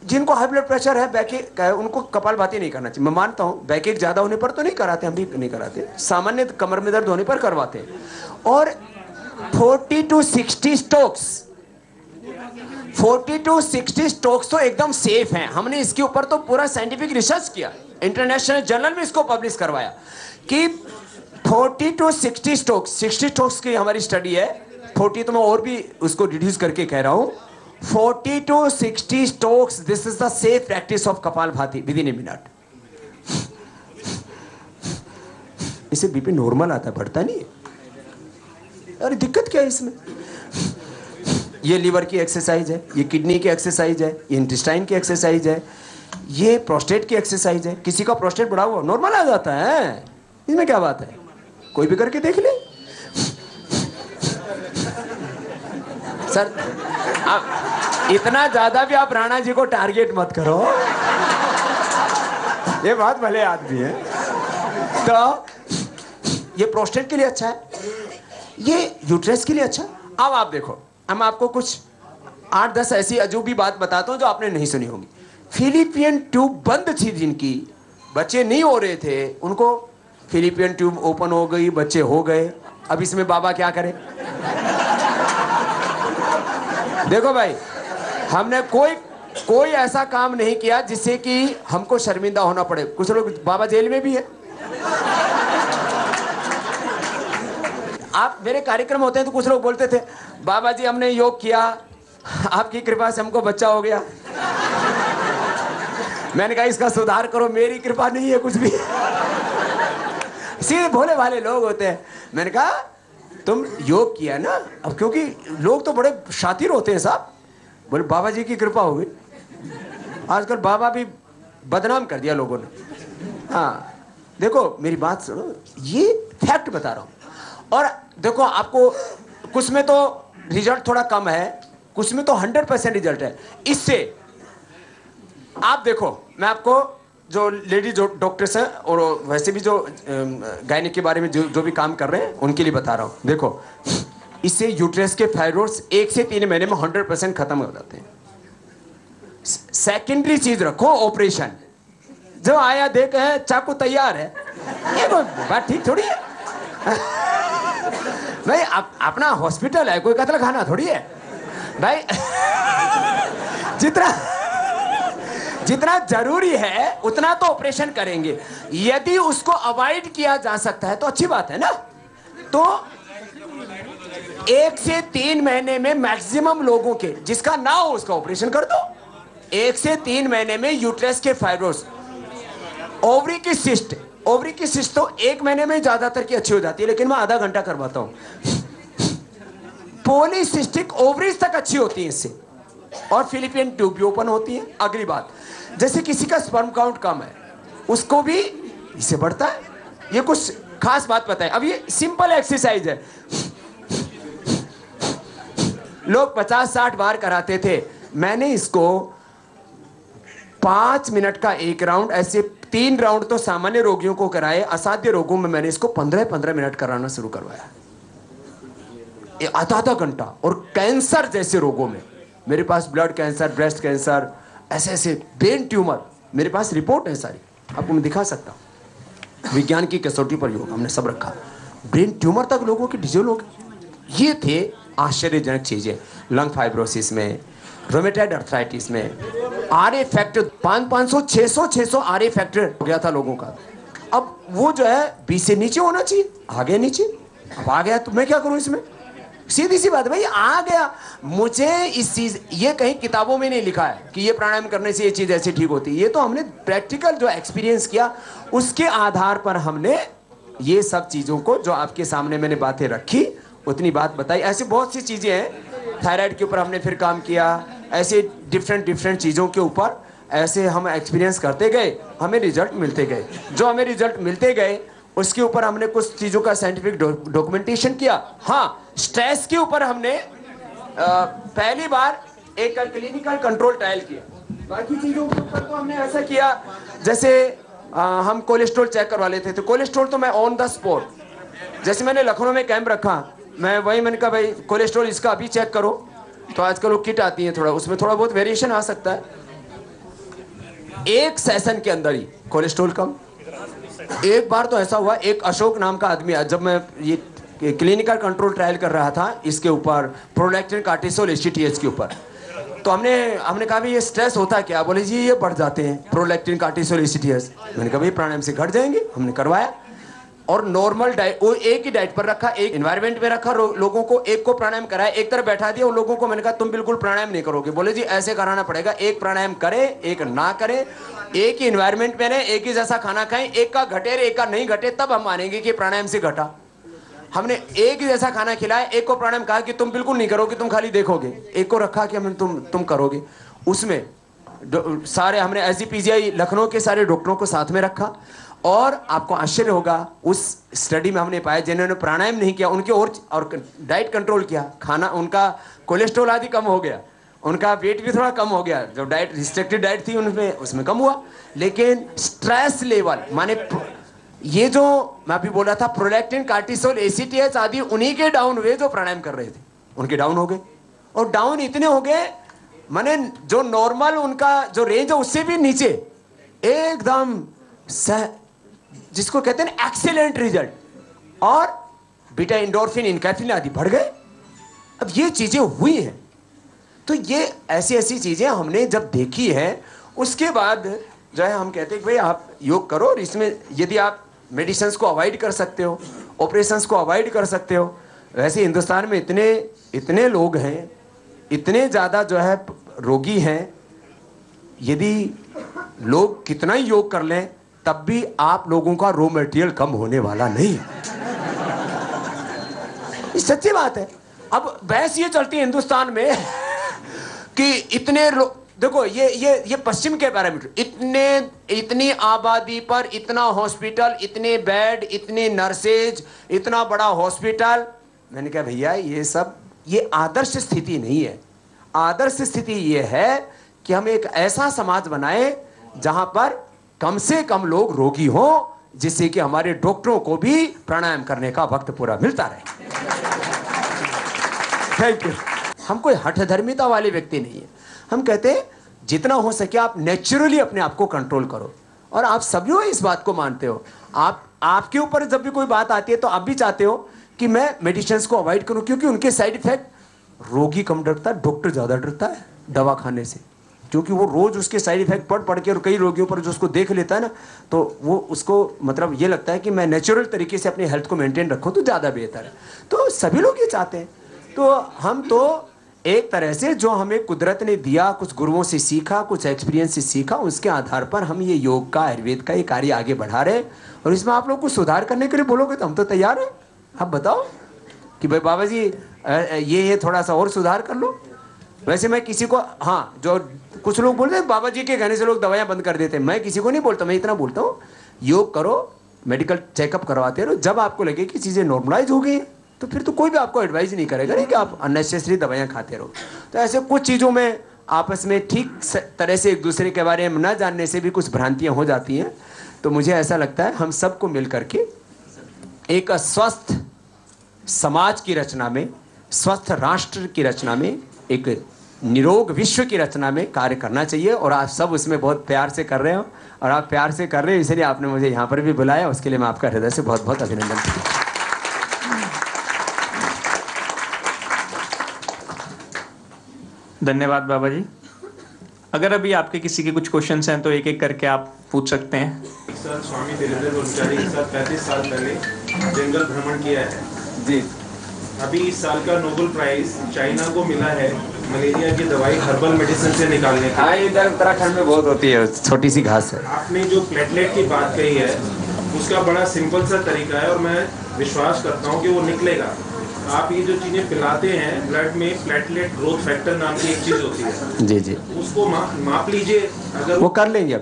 जिनको हाई ब्लड प्रेशर है, बैकएक है, उनको कपालभाति नहीं करना चाहिए। मैं मानता हूं बैकएक ज्यादा होने पर तो नहीं कराते, हम भी नहीं कराते, सामान्य कमर में दर्द होने पर करवाते हैं। और 40 to 60 स्ट्रोक्स, 40 to 60 स्ट्रोक्स तो एकदम सेफ हैं। हमने इसके ऊपर तो पूरा साइंटिफिक रिसर्च किया, इंटरनेशनल जर्नल में इसको पब्लिश करवाया कि 40 to 60 स्ट्रोक्स, 60 स्ट्रोक्स की हमारी स्टडी है, 40 तो मैं और भी उसको रिड्यूस करके कह रहा हूं, 40 to 60 strokes, this is the safe practice of kapalbhati with in a minute. इससे बीपी नॉर्मल आता है, बढ़ता नहीं है। अरे दिक्कत क्या है इसमें? ये लीवर की एक्सरसाइज है, ये किडनी की एक्सरसाइज है, ये इंटेस्टाइन की एक्सरसाइज है, ये प्रोस्टेट की एक्सरसाइज है। किसी का प्रोस्टेट बढ़ा हुआ नॉर्मल आ जाता है, इसमें क्या बात है? कोई भी करके देख ले। सर आप इतना ज्यादा भी आप राणा जी को टारगेट मत करो, ये बात भले आदमी है। तो ये प्रोस्टेट के लिए अच्छा है, ये यूट्रस के लिए अच्छा। अब आप देखो, हम आपको कुछ 8-10 ऐसी अजूबी बात बताता हूं जो आपने नहीं सुनी होगी। फिलिपियन ट्यूब बंद थी, जिनकी बच्चे नहीं हो रहे थे, उनको फिलिपियन ट्यूब ओपन हो गई, बच्चे हो गए। अब इसमें बाबा क्या करे? देखो भाई, हमने कोई ऐसा काम नहीं किया जिससे कि हमको शर्मिंदा होना पड़े। कुछ लोग, बाबा जेल में भी है। आप मेरे कार्यक्रम होते हैं तो कुछ लोग बोलते थे बाबा जी हमने योग किया, आपकी कृपा से हमको बच्चा हो गया। मैंने कहा इसका सुधार करो, मेरी कृपा नहीं है कुछ भी। सीधे भोले भाले लोग होते हैं। मैंने कहा तुम योग किया ना, अब क्योंकि लोग तो बड़े शातिर होते हैं साहब, बोले बाबा जी की कृपा हो गई। आजकल बाबा भी बदनाम कर दिया लोगों ने। हाँ देखो मेरी बात सुनो, ये फैक्ट बता रहा हूं। और देखो आपको कुछ में तो रिजल्ट थोड़ा कम है, कुछ में तो 100% रिजल्ट है। इससे आप देखो, मैं आपको जो लेडी जो डॉक्टर्स हैं और वैसे भी जो गायनिक के बारे में जो भी काम कर रहे हैं उनके लिए बता रहा हूँ। देखो इससे यूट्रस के फाइब्रोइड्स 1 से 3 महीने में 100% खत्म हो जाते हैं। सेकेंडरी चीज रखो, ऑपरेशन। जो आया देख है चाकू तैयार है, ये बात ठीक थोड़ी है भाई। अपना हॉस्पिटल है, कोई कत्ल खाना थोड़ी है भाई। जितना जरूरी है उतना तो ऑपरेशन करेंगे। यदि उसको अवॉइड किया जा सकता है तो अच्छी बात है ना। तो 1 से 3 महीने में मैक्सिमम लोगों के, जिसका ना हो उसका ऑपरेशन कर दो। 1 से 3 महीने में यूट्रस के फाइब्रोइड्स, ओवरी की सिस्ट तो 1 महीने में ज्यादातर की अच्छी हो जाती है, लेकिन मैं आधा घंटा करवाता हूं। पॉलीसिस्टिक ओवरीज तक अच्छी होती है इससे, और फिलिपियन ट्यूब भी ओपन होती है। अगली बात, जैसे किसी का स्पर्म काउंट कम है, उसको भी इससे बढ़ता है। ये कुछ खास बात पता है। अब ये सिंपल एक्सरसाइज है, लोग 50-60 बार कराते थे, मैंने इसको 5 मिनट का एक राउंड, ऐसे 3 राउंड तो सामान्य रोगियों को कराए, असाध्य रोगों में मैंने इसको 15-15 मिनट कराना शुरू करवाया, आधा घंटा। और कैंसर जैसे रोगों में, मेरे पास ब्लड कैंसर, ब्रेस्ट कैंसर, ऐसे ब्रेन ट्यूमर, मेरे पास रिपोर्ट है सारी, आपको मैं दिखा सकता हूं। विज्ञान की कसौटी पर योग हमने सब रखा। ब्रेन ट्यूमर तक लोगों के डिजीज लोग, ये थे आश्चर्यजनक चीजें। लंग फाइब्रोसिस में, रोमेटॉइड अर्थराइटिस में, आरए फैक्टर 500-600 आरए फैक्टर हो गया था लोगों का। अब वो जो है 20 से नीचे होना चाहिए, आ गया नीचे। अब आ गया तो मैं क्या करूं इसमें? सीधी सी बात है भाई, आ गया। मुझे इस चीज, ये कहीं किताबों में नहीं लिखा है कि ये प्राणायाम करने से ये चीज ऐसे ठीक होती है। ये तो हमने प्रैक्टिकल जो एक्सपीरियंस किया उसके आधार पर हमने ये सब चीजों को, जो आपके सामने मैंने बातें रखी उतनी बात बताई। ऐसी बहुत सी चीजें हैं, थायराइड के ऊपर हमने फिर काम किया, ऐसे डिफरेंट चीजों के ऊपर ऐसे हम एक्सपीरियंस करते गए, हमें रिजल्ट मिलते गए। जो हमें रिजल्ट मिलते गए उसके ऊपर हमने कुछ चीजों का साइंटिफिक डॉक्यूमेंटेशन किया। हाँ, स्ट्रेस के ऊपर हमने पहली बार एक क्लिनिकल कंट्रोल ट्रायल किया। बाकी चीजों के ऊपर तो हमने ऐसा किया, जैसे हम कोलेस्ट्रॉल चेक करवा लेते थे। कोलेस्ट्रॉल तो मैं ऑन द स्पॉट, जैसे मैंने लखनऊ में कैंप रखा, मैंने कहा भाई कोलेस्ट्रॉल इसका अभी चेक करो। तो आजकल वो किट आती है, थोड़ा उसमें थोड़ा बहुत वेरिएशन आ सकता है। एक सेशन के अंदर ही कोलेस्ट्रॉल कम। एक बार तो ऐसा हुआ, एक अशोक नाम का आदमी, जब मैं ये क्लिनिकल कंट्रोल ट्रायल कर रहा था इसके ऊपर, प्रोलैक्टिन कार्टिसोल एसीटीएच के ऊपर, तो हमने कहा भाई ये स्ट्रेस होता क्या? बोले जी ये बढ़ जाते हैं प्रोलैक्टिन कार्टिसोल एसीटीएच। मैंने कहा भाई प्राणायाम से घट जाएंगे। हमने करवाया और नॉर्मल डाइट, वो एक ही डाइट पर रखा, एक एनवायरनमेंट में रखा, लोगों को एक को प्राणायाम कराया, एक तरफ बैठा दिया। उन लोगों को मैंने कहा तुम बिल्कुल प्राणायाम नहीं करोगे। बोले जी ऐसे कराना पड़ेगा, एक प्राणायाम करे एक ना करे, एक ही एनवायरनमेंट में रहे, एक ही जैसा खाना खाएं, एक का घटे एक का नहीं घटे, तब हम मानेंगे कि प्राणायाम से घटा। हमने एक ही जैसा खाना खिलाया, एक को प्राणायाम कहा कि तुम बिल्कुल नहीं करोगे, तुम खाली देखोगे, एक को रखा कि तुम करोगे। उसमें सारे हमने एसजीपीजीआई लखनऊ के सारे डॉक्टरों को साथ में रखा और आपको आश्चर्य होगा उस स्टडी में हमने पाया जिन्होंने प्राणायाम नहीं किया उनके और डाइट कंट्रोल किया, खाना उनका कोलेस्ट्रॉल आदि कम हो गया, उनका वेट भी थोड़ा कम हो गया। जो डाइट रिस्ट्रिक्टेड डाइट थी उनमें उसमें कम हुआ, लेकिन स्ट्रेस लेवल माने ये जो मैं अभी बोला था प्रोलैक्टिन कार्टिसोल एसीटीएच आदि उन्हीं के डाउन हुए जो प्राणायाम कर रहे थे, उनके डाउन हो गए। और डाउन इतने हो गए माने जो नॉर्मल उनका जो रेंज है उससे भी नीचे, एकदम जिसको कहते हैं एक्सीलेंट रिजल्ट, और बीटा एंडोर्फिन इनकैफिन आदि बढ़ गए। अब ये चीजें हुई हैं, तो ये ऐसी ऐसी चीजें हमने जब देखी है उसके बाद जो है हम कहते हैं कि भाई आप योग करो। और इसमें यदि आप मेडिसिन को अवॉइड कर सकते हो, ऑपरेशंस को अवॉइड कर सकते हो, वैसे हिंदुस्तान में इतने लोग हैं, इतने ज़्यादा जो है रोगी हैं, यदि लोग कितना ही योग कर लें तब भी आप लोगों का रॉ मटेरियल कम होने वाला नहीं है। ये सच्ची बात है। अब बहस ये चलती है हिंदुस्तान में कि इतने देखो ये पश्चिम के पैरामीटर, इतनी आबादी पर इतना हॉस्पिटल, इतने बेड, इतने नर्सेज, इतना बड़ा हॉस्पिटल। मैंने कहा भैया ये आदर्श स्थिति नहीं है। आदर्श स्थिति ये है कि हम एक ऐसा समाज बनाए जहां पर कम से कम लोग रोगी हों, जिससे कि हमारे डॉक्टरों को भी प्राणायाम करने का वक्त पूरा मिलता रहे। Thank you. हम कोई हठधर्मिता वाले व्यक्ति नहीं है। हम कहते हैं जितना हो सके आप नेचुरली अपने आप को कंट्रोल करो, और आप सभी लोग इस बात को मानते हो। आपके ऊपर जब भी कोई बात आती है तो आप भी चाहते हो कि मैं मेडिसिन को अवॉइड करूं, क्योंकि उनके साइड इफेक्ट, रोगी कम डरता है, डॉक्टर ज्यादा डरता है दवा खाने से, क्योंकि वो रोज उसके साइड इफेक्ट पढ़ के, और कई रोगियों पर जो उसको देख लेता है ना, तो वो उसको मतलब ये लगता है कि मैं नेचुरल तरीके से अपनी हेल्थ को मेंटेन रखूं तो ज्यादा बेहतर है। तो सभी लोग ये चाहते हैं। तो हम तो एक तरह से जो हमें कुदरत ने दिया, कुछ गुरुओं से सीखा, कुछ एक्सपीरियंस से सीखा, उसके आधार पर हम ये योग का, आयुर्वेद का ये कार्य आगे बढ़ा रहे हैं। और इसमें आप लोग कुछ सुधार करने के लिए बोलोगे तो हम तो तैयार हैं। आप बताओ कि भाई बाबा जी ये थोड़ा सा और सुधार कर लो। वैसे मैं किसी को, हाँ, जो कुछ लोग बोलते हैं बाबा जी के कहने से लोग दवाइयाँ बंद कर देते हैं, मैं किसी को नहीं बोलता। मैं इतना बोलता हूँ योग करो, मेडिकल चेकअप करवाते रहो, जब आपको लगे कि चीज़ें नॉर्मलाइज हो गई तो फिर तो कोई भी आपको एडवाइस नहीं करेगा नहीं कि आप अननेसेसरी दवाइयाँ खाते रहो। तो ऐसे कुछ चीज़ों में आपस में ठीक तरह से एक दूसरे के बारे में न जानने से भी कुछ भ्रांतियाँ हो जाती हैं। तो मुझे ऐसा लगता है हम सबको मिल करके एक स्वस्थ समाज की रचना में, स्वस्थ राष्ट्र की रचना में, एक निरोग विश्व की रचना में कार्य करना चाहिए। और आप सब उसमें बहुत प्यार से कर रहे हो, और आप प्यार से कर रहे हो, इसलिए आपने मुझे यहाँ पर भी बुलाया। उसके लिए मैं आपका हृदय से बहुत बहुत अभिनंदन करता हूँ। धन्यवाद बाबा जी। अगर अभी आपके किसी के कुछ क्वेश्चंस हैं तो एक एक करके आप पूछ सकते हैं। सर, स्वामी धीरेन्द्र ब्रह्मचारी के साथ 35 साल पहले जंगल भ्रमण किया है जी। अभी इस साल का नोबेल प्राइज चाइना को मिला है मलेरिया की दवाई हर्बल मेडिसिन से निकालने की। हाँ, इधर उत्तराखंड में बहुत होती है, छोटी सी घास है। आपने जो प्लेटलेट की बात कही है उसका बड़ा सिंपल सा तरीका है और मैं विश्वास करता हूँ कि वो निकलेगा। आप ये जो चीज़ें पिलाते हैं, ब्लड में प्लेटलेट ग्रोथ फैक्टर नाम की एक चीज़ होती है, जी जी, उसको माप लीजिए। अगर वो कर लेंगे,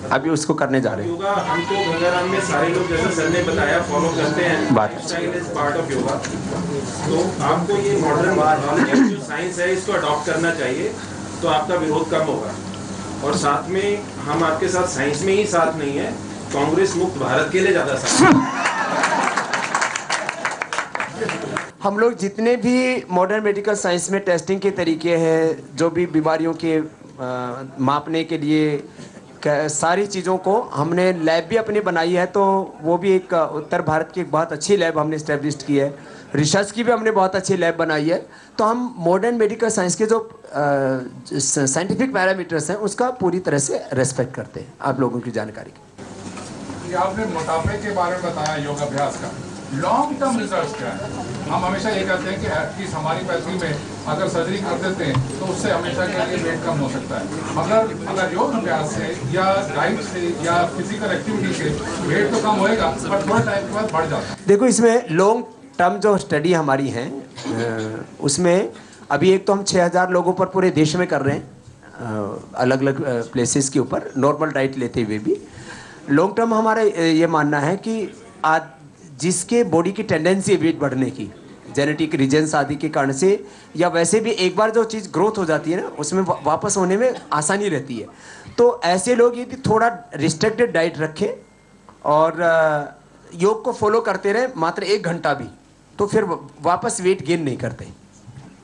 अभी उसको करने जा रहे हैं। योगा हम तो गंगाराम में सारे लोग जैसे सर ने बताया फॉलो करते हैं, बात style is part of yoga. तो आपको ये मॉडर्न जो साइंस है इसको अडॉप्ट करना चाहिए, तो आपका विरोध कम होगा। और साथ में हम आपके साथ साइंस में ही साथ नहीं है, कांग्रेस मुक्त भारत के लिए ज्यादा साथ। हम लोग जितने भी मॉडर्न मेडिकल साइंस में टेस्टिंग के तरीके हैं, जो भी बीमारियों के मापने के लिए सारी चीज़ों को हमने लैब भी अपनी बनाई है, तो वो भी एक उत्तर भारत की एक बहुत अच्छी लैब हमने इस्टेब्लिश की है। रिसर्च की भी हमने बहुत अच्छी लैब बनाई है। तो हम मॉडर्न मेडिकल साइंस के जो साइंटिफिक पैरामीटर्स हैं उसका पूरी तरह से रेस्पेक्ट करते हैं। आप लोगों की जानकारी की, आपने मोटापे के बारे में बताया, योग अभ्यास का लॉन्ग टर्म रिजल्ट क्या है? हम हमेशा ये कहते हैं कि एटलीस्ट हमारी पैथी में अगर सर्जरी कर देते हैं तो उससे हमेशा के लिए वेट कम हो सकता है। अगर योग अभ्यास से या डाइट से या फिजिकल एक्टिविटी से वेट तो कम होएगा, पर थोड़ा टाइम के बाद बढ़ जाता है। देखो, इसमें लॉन्ग टर्म जो स्टडी हमारी है उसमें अभी एक तो हम 6000 लोगों पर पूरे देश में कर रहे हैं, अलग अलग प्लेसेस के ऊपर नॉर्मल डाइट लेते हुए भी। लॉन्ग टर्म हमारा ये मानना है कि आज जिसके बॉडी की टेंडेंसी है वेट बढ़ने की, जेनेटिक रीजन्स आदि के कारण से, या वैसे भी एक बार जो चीज़ ग्रोथ हो जाती है ना, उसमें वापस होने में आसानी रहती है। तो ऐसे लोग यदि थोड़ा रिस्ट्रिक्टेड डाइट रखें और योग को फॉलो करते रहे मात्र 1 घंटा भी, तो फिर वापस वेट गेन नहीं करते।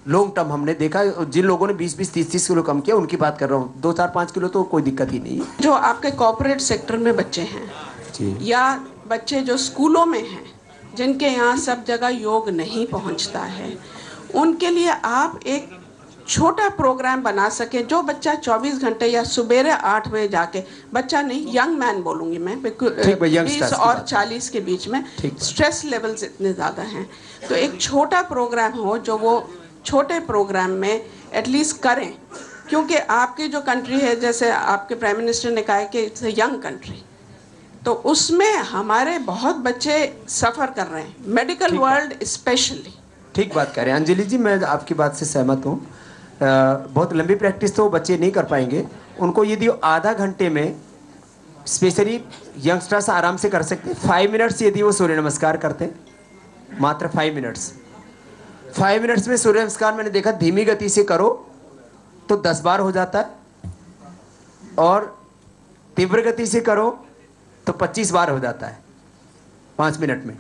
लॉन्ग टर्म हमने देखा, जिन लोगों ने 20-20, 30-30 किलो कम किया उनकी बात कर रहा हूँ, 2-4-5 किलो तो कोई दिक्कत ही नहीं है। जो आपके कॉर्पोरेट सेक्टर में बच्चे हैं जी, या बच्चे जो स्कूलों में हैं, जिनके यहाँ सब जगह योग नहीं पहुँचता है, उनके लिए आप एक छोटा प्रोग्राम बना सके जो बच्चा 24 घंटे या सुबेरे 8 बजे जाके, बच्चा नहीं यंग मैन बोलूँगी मैं, 20 और 40 के बीच में स्ट्रेस लेवल्स इतने ज़्यादा हैं, तो एक छोटा प्रोग्राम हो जो वो छोटे प्रोग्राम में एटलीस्ट करें। क्योंकि आपकी जो कंट्री है, जैसे आपके प्राइम मिनिस्टर ने कहा है कि इट्स अ यंग कंट्री, तो उसमें हमारे बहुत बच्चे सफ़र कर रहे हैं, मेडिकल वर्ल्ड स्पेशली। ठीक बात कह रहे हैं अंजलि जी, मैं आपकी बात से सहमत हूँ। बहुत लंबी प्रैक्टिस तो बच्चे नहीं कर पाएंगे, उनको यदि आधा घंटे में स्पेशली यंगस्टर्स आराम से कर सकते हैं। 5 मिनट्स यदि वो सूर्य नमस्कार करते हैं, मात्र 5 मिनट्स में सूर्य नमस्कार मैंने देखा धीमी गति से करो तो 10 बार हो जाता है, और तीव्र गति से करो तो 25 बार हो जाता है 5 मिनट में।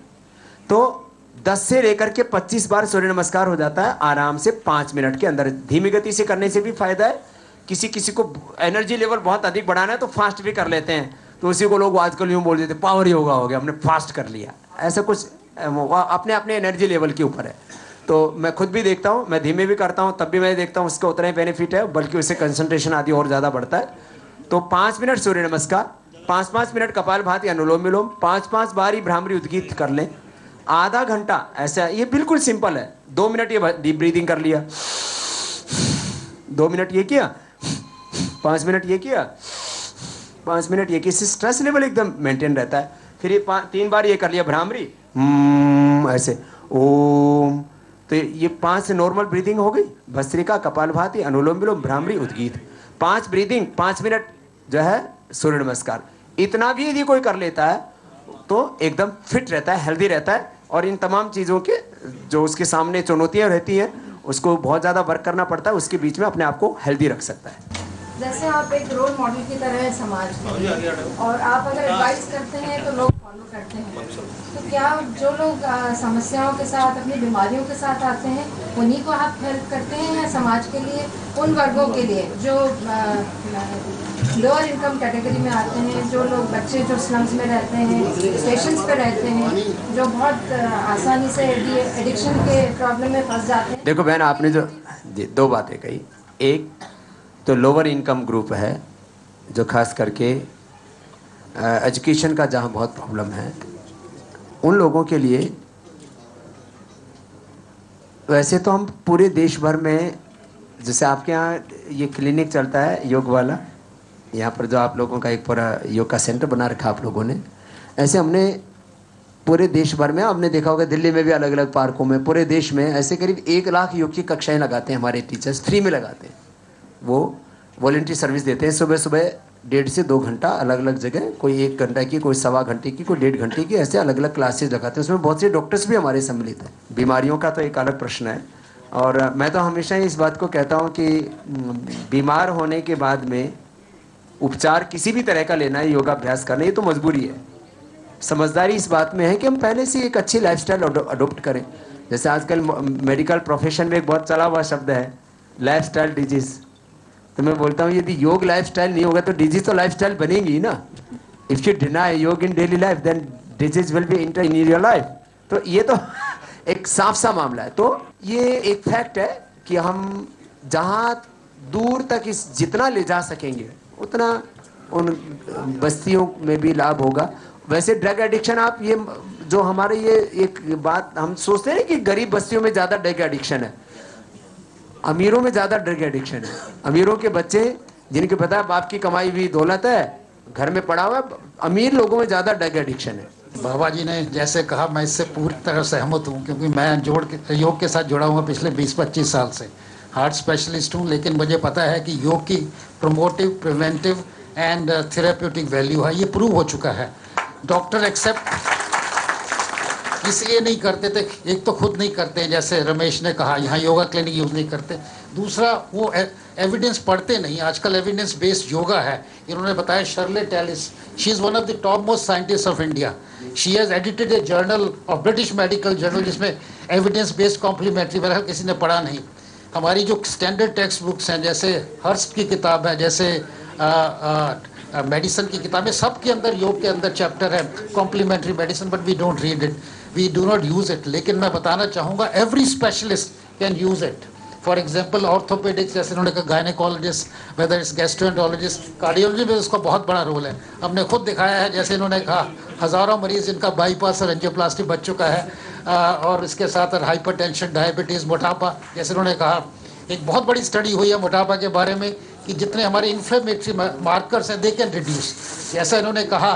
तो 10 से लेकर के 25 बार सूर्य नमस्कार हो जाता है आराम से 5 मिनट के अंदर। धीमी गति से करने से भी फायदा है। किसी को एनर्जी लेवल बहुत अधिक बढ़ाना है तो फास्ट भी कर लेते हैं, तो उसी को लोग आजकल यूँ बोल देते पावर योगा हो गया, हमने फास्ट कर लिया। ऐसा कुछ अपने अपने एनर्जी लेवल के ऊपर है। तो मैं खुद भी देखता हूँ, मैं धीमे भी करता हूँ, तब भी मैं देखता हूँ उसका उतना ही बेनिफिट है, बल्कि उससे कंसंट्रेशन आदि और ज़्यादा बढ़ता है। तो 5 मिनट सूर्य नमस्कार, 5-5 मिनट कपालभाति अनुलोम विलोम, 5-5 बार ही भ्रामरी उद्गीत कर लें, आधा घंटा ऐसा। ये बिल्कुल सिंपल है। 2 मिनट ये डीप ब्रीदिंग कर लिया, 2 मिनट ये किया, 5 मिनट ये किया, 5 मिनट ये किया, इससे स्ट्रेस लेवल एकदम मेंटेन रहता है। फिर ये 3 बार ये कर लिया भ्रामरी, ऐसे ओम। तो ये 5 नॉर्मल ब्रीदिंग हो गई, भस्त्रिका, कपालभाति, अनुलोम विलोम, भ्रामरी, उद्गीत, 5 ब्रीदिंग, 5 मिनट जो है सूर्य नमस्कार। इतना भी यदि कोई कर लेता है तो एकदम फिट रहता है, हेल्दी रहता है। और इन तमाम चीज़ों के जो उसके सामने चुनौतियाँ रहती हैं उसको बहुत ज़्यादा वर्क करना पड़ता है, उसके बीच में अपने आप को हेल्दी रख सकता है। जैसे आप एक रोल मॉडल की तरह है समाज के लिए, और आप अगर एडवाइस करते हैं तो लोग फॉलो करते हैं, तो क्या जो लोग समस्याओं के साथ, अपनी बीमारियों के साथ आते हैं, उन्हीं को आप हेल्प करते हैं, या समाज के लिए उन वर्गों के लिए जो लोअर इनकम कैटेगरी में आते हैं, जो लोग बच्चे जो स्लम्स में रहते हैं, स्टेशंस पे रहते हैं, जो बहुत आसानी से एडिक्शन के प्रॉब्लम में फंस जाते हैं? देखो बहन, आपने जो 2 बातें कही, एक तो लोअर इनकम ग्रुप है जो खास करके एजुकेशन का जहाँ बहुत प्रॉब्लम है, उन लोगों के लिए वैसे तो हम पूरे देश भर में, जैसे आपके यहाँ ये क्लिनिक चलता है योग वाला, यहाँ पर जो आप लोगों का एक पूरा योग का सेंटर बना रखा आप लोगों ने, ऐसे हमने पूरे देश भर में, आपने देखा होगा दिल्ली में भी अलग अलग पार्कों में, पूरे देश में ऐसे करीब 1 लाख योग की कक्षाएं लगाते हैं हमारे टीचर्स, फ्री में लगाते हैं। वो वॉलंटियर सर्विस देते हैं, सुबह सुबह 1.5 से 2 घंटा अलग अलग जगह, कोई 1 घंटा की, कोई 1.25 घंटे की, कोई 1.5 घंटे की, ऐसे अलग अलग क्लासेज लगाते हैं। उसमें बहुत से डॉक्टर्स भी हमारे सम्मिलित हैं। बीमारियों का तो एक अलग प्रश्न है, और मैं तो हमेशा ही इस बात को कहता हूँ कि बीमार होने के बाद में उपचार किसी भी तरह का लेना है, योगाभ्यास करना, ये तो मजबूरी है। समझदारी इस बात में है कि हम पहले से एक अच्छी लाइफस्टाइल अडोप्ट करें। जैसे आजकल मेडिकल प्रोफेशन में एक बहुत चला हुआ शब्द है लाइफस्टाइल डिजीज, तो मैं बोलता हूँ यदि योग लाइफस्टाइल नहीं होगा तो डिजीज तो लाइफस्टाइल बनेगी ना। If you deny yoga in daily life then disease will be enter in your life. तो ये तो एक साफ सा मामला है। तो ये एक फैक्ट है कि हम जहाँ दूर तक इस जितना ले जा सकेंगे उतना उन बस्तियों में भी लाभ होगा। वैसे ड्रग एडिक्शन, आप ये जो हमारे ये एक बात हम सोचते हैं कि गरीब बस्तियों में ज़्यादा ड्रग एडिक्शन है, अमीरों में ज़्यादा ड्रग एडिक्शन है। अमीरों के बच्चे जिनके पता है बाप की कमाई हुई दौलत है, घर में पड़ा हुआ, अमीर लोगों में ज़्यादा ड्रग एडिक्शन है। बाबा जी ने जैसे कहा मैं इससे पूरी तरह सहमत हूँ, क्योंकि मैं योग के साथ जुड़ा हुआ पिछले 20-25 साल से, हार्ट स्पेशलिस्ट हूँ। लेकिन मुझे पता है कि योग की promotive, preventive and therapeutic value है, ये प्रूव हो चुका है। डॉक्टर एक्सेप्ट इसलिए नहीं करते थे, एक तो खुद नहीं करते हैं, जैसे रमेश ने कहा यहाँ योगा क्लिनिक यूज़ नहीं करते। दूसरा वो एविडेंस पढ़ते नहीं। आजकल एविडेंस बेस्ड योगा है। इन्होंने बताया शर्ले Tellis, she is one of the top most scientist of India. She has edited A journal of British medical journal जिसमें एविडेंस बेस्ड कॉम्प्लीमेंट्री, बहरहाल किसी ने पढ़ा नहीं। हमारी जो स्टैंडर्ड टेक्स्ट बुक्स हैं, जैसे हर्स्ट की किताब है, जैसे मेडिसिन की किताबें, सब के अंदर योग के अंदर चैप्टर है complementary medicine, but we don't read it, we do not use it. लेकिन मैं बताना चाहूँगा every specialist can use it. For example orthopaedics, जैसे उन्होंने कहा, gynaecologist, whether it's gastroenterologist, cardiology में उसका बहुत बड़ा रोल है। हमने खुद दिखाया है, जैसे इन्होंने कहा हज़ारों मरीज़ जिनका बाईपास और एंजियोप्लास्टी बच चुका है, और इसके साथ हाइपरटेंशन, डायबिटीज़, मोटापा, जैसे उन्होंने कहा एक बहुत बड़ी स्टडी हुई है मोटापा के बारे में कि जितने हमारे इन्फ्लेमेटरी मार्कर्स हैं दे कैन रिड्यूस। जैसा इन्होंने कहा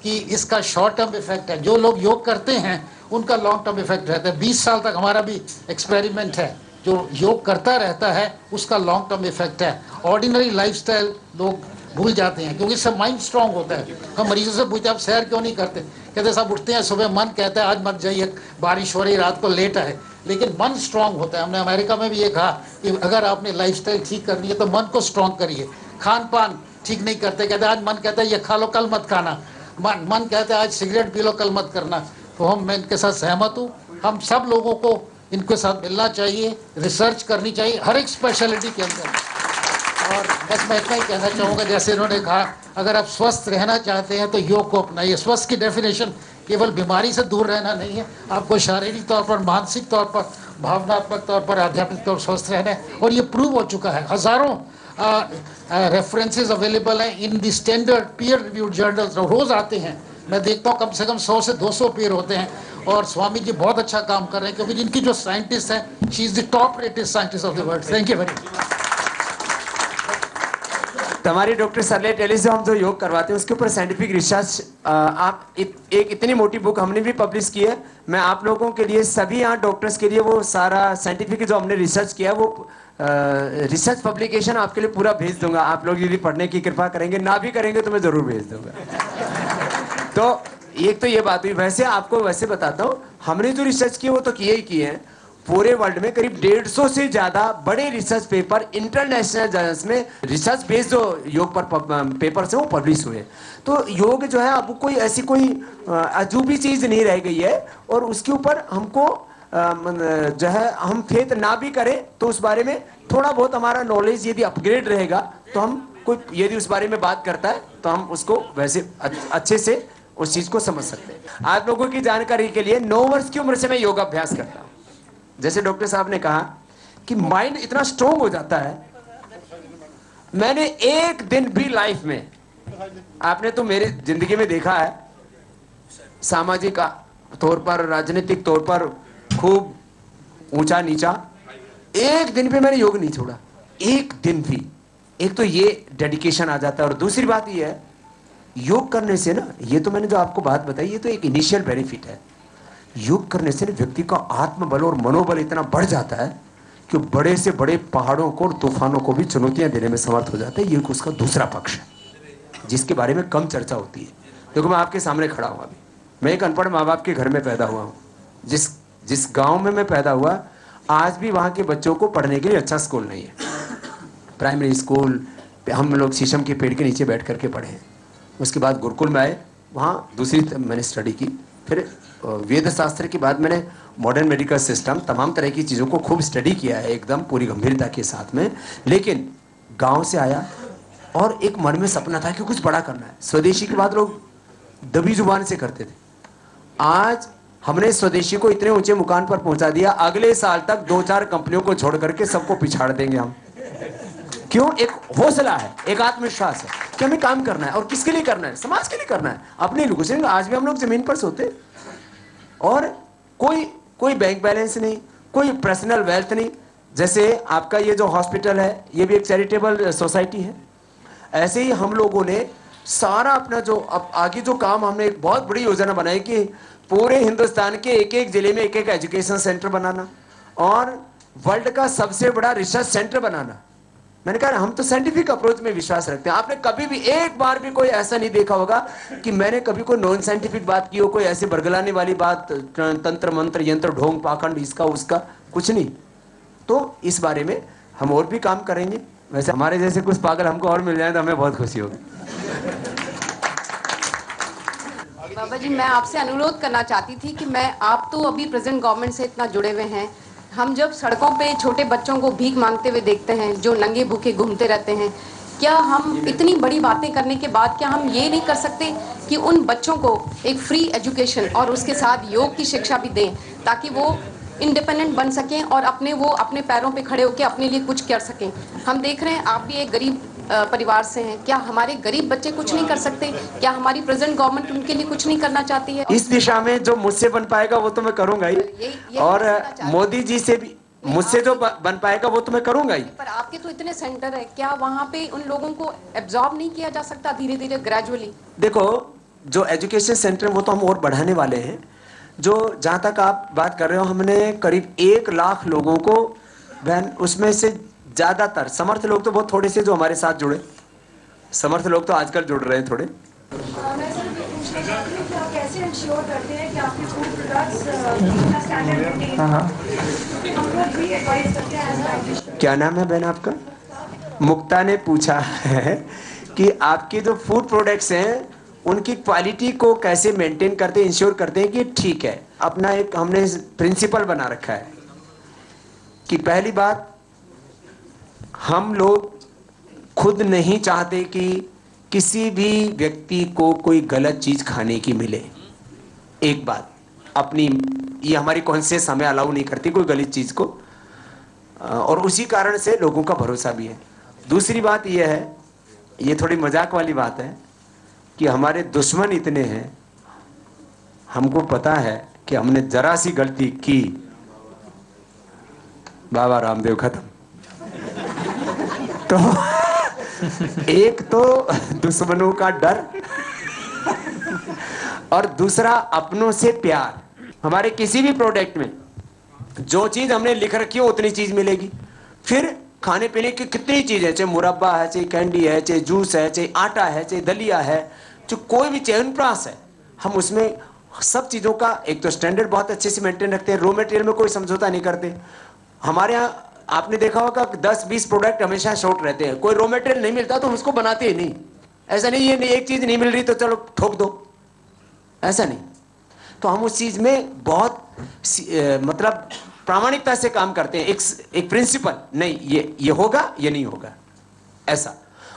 कि इसका शॉर्ट टर्म इफेक्ट है, जो लोग योग करते हैं उनका लॉन्ग टर्म इफेक्ट रहता है। 20 साल तक हमारा भी एक्सपेरिमेंट है, जो योग करता रहता है उसका लॉन्ग टर्म इफेक्ट है। ऑर्डिनरी लाइफस्टाइल लोग भूल जाते हैं क्योंकि इससे माइंड स्ट्रांग होता है। हम मरीजों से पूछते हैं आप सैर क्यों नहीं करते, कहते साहब उठते हैं सुबह, मन कहता है आज मत जाइए, बारिश हो रही, रात को लेट है, लेकिन मन स्ट्रांग होता है। हमने अमेरिका में भी ये कहा कि अगर आपने लाइफस्टाइल ठीक करनी है तो मन को स्ट्रांग करिए। खान पान ठीक नहीं करते, कहते आज मन कहता है ये खा लो कल मत खाना, मन कहता है आज सिगरेट पी लो कल मत करना। तो मैं इनके साथ सहमत हूँ। हम सब लोगों को इनके साथ मिलना चाहिए, रिसर्च करनी चाहिए हर एक स्पेशलिटी के अंदर। और बस मैं इतना ही कहना चाहूँगा, जैसे इन्होंने कहा अगर आप स्वस्थ रहना चाहते हैं तो योग को अपनाइए। स्वस्थ की डेफिनेशन केवल बीमारी से दूर रहना नहीं है, आपको शारीरिक तौर पर, मानसिक तौर पर, भावनात्मक तौर पर, आध्यात्मिक तौर पर स्वस्थ रहना है। और ये प्रूव हो चुका है, हज़ारों रेफरेंसेस अवेलेबल हैं in the standard peer reviewed journals, रोज़ आते हैं। मैं देखता हूँ कम से कम 100 से 200 पेयर होते हैं। और स्वामी जी बहुत अच्छा काम कर रहे हैं, क्योंकि जिनकी जो साइंटिस्ट हैं, she is the top rated scientist of the world. Thank you very much. हमारी डॉक्टर शर्ले टेलिस से हम जो योग करवाते हैं उसके ऊपर साइंटिफिक रिसर्च, आप एक इतनी मोटी बुक हमने भी पब्लिश की है। मैं आप लोगों के लिए, सभी यहाँ डॉक्टर्स के लिए, वो सारा साइंटिफिक जो हमने रिसर्च किया वो रिसर्च पब्लिकेशन आपके लिए पूरा भेज दूंगा। आप लोग यदि पढ़ने की कृपा करेंगे, ना भी करेंगे तो मैं ज़रूर भेज दूंगा। तो एक तो ये बात हुई। वैसे आपको वैसे बताता हूँ, हमने जो रिसर्च किए वो तो किए ही किए हैं। पूरे वर्ल्ड में करीब 150 से ज़्यादा बड़े रिसर्च पेपर इंटरनेशनल जर्नल्स में रिसर्च बेस्ड जो योग पर पेपर्स हैं वो पब्लिश हुए। तो योग जो है अब कोई ऐसी कोई अजूबी चीज़ नहीं रह गई है, और उसके ऊपर हमको जो है हम फेथ ना भी करें तो उस बारे में थोड़ा बहुत हमारा नॉलेज यदि अपग्रेड रहेगा तो हम कोई यदि उस बारे में बात करता है तो हम उसको वैसे अच्छे से उस चीज़ को समझ सकते हैं। आप लोगों की जानकारी के लिए 9 वर्ष की उम्र से मैं योगाभ्यास करता हूँ। जैसे डॉक्टर साहब ने कहा कि माइंड इतना स्ट्रोंग हो जाता है, मैंने एक दिन भी लाइफ में, आपने तो मेरी जिंदगी में देखा है, सामाजिक तौर पर, राजनीतिक तौर पर खूब ऊंचा नीचा, एक दिन भी मैंने योग नहीं छोड़ा, एक दिन भी। एक तो ये डेडिकेशन आ जाता है, और दूसरी बात ये है योग करने से ना, ये तो मैंने जो आपको बात बताई ये तो एक इनिशियल बेनिफिट है। योग करने से ना व्यक्ति का आत्मबल और मनोबल इतना बढ़ जाता है कि बड़े से बड़े पहाड़ों को और तूफानों को भी चुनौतियां देने में समर्थ हो जाता है। ये उसका दूसरा पक्ष है जिसके बारे में कम चर्चा होती है। देखो मैं आपके सामने खड़ा हूं अभी, मैं एक अनपढ़ माँ बाप के घर में पैदा हुआ हूँ। जिस गांव में मैं पैदा हुआ आज भी वहां के बच्चों को पढ़ने के लिए अच्छा स्कूल नहीं है। प्राइमरी स्कूल हम लोग शीशम के पेड़ के नीचे बैठ करके पढ़े हैं। उसके बाद गुरुकुल में आए, वहाँ दूसरी मैंने स्टडी की। फिर वेद शास्त्र के बाद मैंने मॉडर्न मेडिकल सिस्टम, तमाम तरह की चीज़ों को खूब स्टडी किया है एकदम पूरी गंभीरता के साथ में। लेकिन गांव से आया और एक मन में सपना था कि कुछ बड़ा करना है। स्वदेशी की बात लोग दबी जुबान से करते थे। आज हमने स्वदेशी को इतने ऊंचे मुकाम पर पहुंचा दिया, अगले साल तक 2-4 कंपनियों को छोड़ करके सबको पिछाड़ देंगे हम। क्यों? एक हौसला है, एक आत्मविश्वास है कि हमें काम करना है। और किसके लिए करना है? समाज के लिए करना है, अपने लोगों से। आज भी हम लोग जमीन पर सोते और कोई बैंक बैलेंस नहीं, कोई पर्सनल वेल्थ नहीं। जैसे आपका ये जो हॉस्पिटल है ये भी एक चैरिटेबल सोसाइटी है। ऐसे ही हम लोगों ने सारा अपना जो अब आगे जो काम, हमने एक बहुत बड़ी योजना बनाई कि पूरे हिंदुस्तान के एक जिले में एक एजुकेशन सेंटर बनाना और वर्ल्ड का सबसे बड़ा रिसर्च सेंटर बनाना। मैंने कहा हम तो साइंटिफिक अप्रोच में विश्वास रखते हैं। आपने कभी भी एक बार भी कोई ऐसा नहीं देखा होगा कि मैंने कभी कोई नॉन साइंटिफिक बात की हो, कोई ऐसे बरगलाने वाली बात, तंत्र मंत्र यंत्र ढोंग पाखंड इसका उसका, कुछ नहीं। तो इस बारे में हम और भी काम करेंगे। वैसे हमारे जैसे कुछ पागल हमको और मिल जाए तो हमें बहुत खुशी होगी। बाबा जी, मैं आपसे अनुरोध करना चाहती थी कि आप तो अभी प्रेजेंट गवर्नमेंट से इतना जुड़े हुए हैं, हम जब सड़कों पे छोटे बच्चों को भीख मांगते हुए देखते हैं जो नंगे भूखे घूमते रहते हैं, क्या हम इतनी बड़ी बातें करने के बाद क्या हम ये नहीं कर सकते कि उन बच्चों को एक फ्री एजुकेशन और उसके साथ योग की शिक्षा भी दें ताकि वो इंडिपेंडेंट बन सकें और अपने पैरों पे खड़े होकर अपने लिए कुछ कर सकें। हम देख रहे हैं आप भी एक गरीब परिवार से हैं, क्या हमारे गरीब बच्चे कुछ नहीं कर सकते? क्या हमारी प्रेजेंट गवर्नमेंट उनके लिए कुछ नहीं करना चाहती है? इस दिशा में जो मुझसे बन पाएगा वो तो मैं करूंगा ही, और मोदी जी से भी मुझसे जो बन पाएगा वो तो मैं करूंगा ही। पर आपके तो इतने सेंटर है, क्या वहाँ पे उन लोगों को एब्जॉर्ब नहीं किया जा सकता धीरे धीरे ग्रेजुअली? देखो जो एजुकेशन सेंटर वो तो हम और बढ़ाने वाले हैं। जो जहाँ तक आप बात कर रहे हो, हमने करीब 1 लाख लोगों को, उसमें से ज्यादातर समर्थ लोग तो बहुत थोड़े से जो हमारे साथ जुड़े, समर्थ लोग तो आजकल जुड़ रहे हैं थोड़े। क्या नाम है बहन आपका? मुक्ता ने पूछा है कि आपके जो फूड प्रोडक्ट्स हैं उनकी क्वालिटी को कैसे मेंटेन करते हैं, इंश्योर करते हैं कि ठीक है। अपना एक हमने प्रिंसिपल बना रखा है कि पहली बात, हम लोग खुद नहीं चाहते कि किसी भी व्यक्ति को कोई गलत चीज खाने की मिले। एक बात अपनी, ये हमारी कॉन्शियस हमें अलाउ नहीं करती कोई गलत चीज को, और उसी कारण से लोगों का भरोसा भी है। दूसरी बात यह है, ये थोड़ी मजाक वाली बात है कि हमारे दुश्मन इतने हैं, हमको पता है कि हमने जरा सी गलती की, बाबा रामदेव खत्म। तो एक तो दुश्मनों का डर और दूसरा अपनों से प्यार। हमारे किसी भी प्रोडक्ट में जो चीज हमने लिख रखी हो उतनी चीज मिलेगी। फिर खाने पीने की कितनी चीज है, चाहे मुरब्बा है, चाहे कैंडी है, चाहे जूस है, चाहे आटा है, चाहे दलिया है, जो कोई भी च्यवनप्राश है, हम उसमें सब चीजों का एक तो स्टैंडर्ड बहुत अच्छे से मेंटेन रखते हैं। रॉ मटेरियल में कोई समझौता नहीं करते। हमारे यहाँ आपने देखा होगा 10-20 प्रोडक्ट हमेशा शॉर्ट रहते हैं। कोई रॉ मटेरियल नहीं मिलता तो हम उसको बनाते ही नहीं। ऐसा नहीं ये नहीं, एक चीज नहीं मिल रही तो चलो ठोक दो, ऐसा नहीं। तो हम उस चीज में बहुत मतलब प्रामाणिकता से काम करते हैं। एक प्रिंसिपल, नहीं ये होगा, ये नहीं होगा, ऐसा।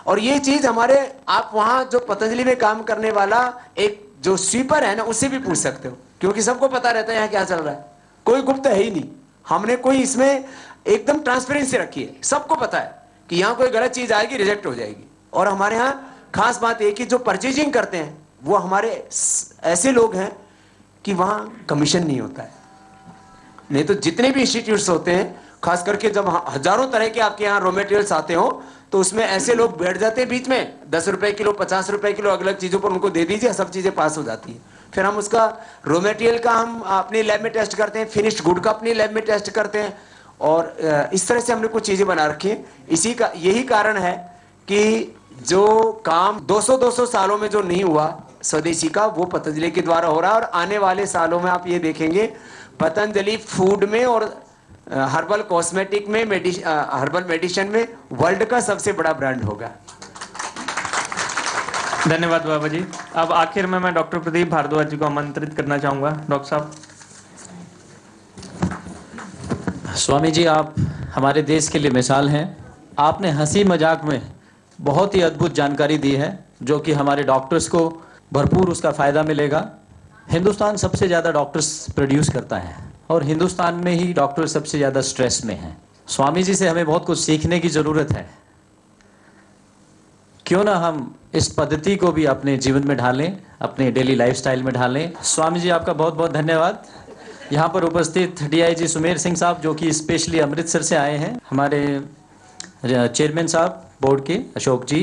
और ये चीज हमारे, आप वहां जो पतंजलि में काम करने वाला एक जो स्वीपर है ना, उससे भी पूछ सकते हो, क्योंकि सबको पता रहता है यहाँ क्या चल रहा है, कोई गुप्त है ही नहीं। हमने कोई इसमें एकदम ट्रांसपेरेंसी रखी है, सबको पता है कि यहाँ कोई गलत चीज आएगी, रिजेक्ट हो जाएगी। और हमारे यहाँ खास बात एक कि जो परचेजिंग करते हैं वो हमारे ऐसे लोग हैं कि वहां कमीशन नहीं होता है। नहीं तो जितने भी इंस्टीट्यूट्स होते हैं, खास करके जब हजारों तरह के आपके यहाँ रॉ मटेरियल्स आते हो, तो उसमें ऐसे लोग बैठ जाते हैं बीच में, 10 रुपए किलो 50 रुपए किलो अलग अलग चीजों पर उनको दे दीजिए, सब चीजें पास हो जाती है। फिर हम उसका रॉ मटेरियल का हम अपनी लैब में टेस्ट करते हैं, फिनिश्ड गुड का अपनी लैब में टेस्ट करते हैं, और इस तरह से हमने कुछ चीजें बना रखी है। इसी का यही कारण है कि जो काम 200 सालों में जो नहीं हुआ स्वदेशी का, वो पतंजलि के द्वारा हो रहा है। और आने वाले सालों में आप ये देखेंगे पतंजलि फूड में और हर्बल कॉस्मेटिक में, हर्बल मेडिसिन में वर्ल्ड का सबसे बड़ा ब्रांड होगा। धन्यवाद बाबा जी। अब आखिर में मैं डॉक्टर प्रदीप भारद्वाज जी को आमंत्रित करना चाहूंगा। डॉक्टर साहब। स्वामी जी, आप हमारे देश के लिए मिसाल हैं। आपने हंसी मजाक में बहुत ही अद्भुत जानकारी दी है, जो कि हमारे डॉक्टर्स को भरपूर उसका फ़ायदा मिलेगा। हिंदुस्तान सबसे ज़्यादा डॉक्टर्स प्रोड्यूस करता है और हिंदुस्तान में ही डॉक्टर सबसे ज़्यादा स्ट्रेस में हैं। स्वामी जी से हमें बहुत कुछ सीखने की ज़रूरत है। क्यों ना हम इस पद्धति को भी अपने जीवन में ढालें, अपने डेली लाइफस्टाइल में ढालें। स्वामी जी, आपका बहुत बहुत धन्यवाद। यहाँ पर उपस्थित DIG सुमेर सिंह साहब, जो कि स्पेशली अमृतसर से आए हैं, हमारे चेयरमैन साहब बोर्ड के अशोक जी,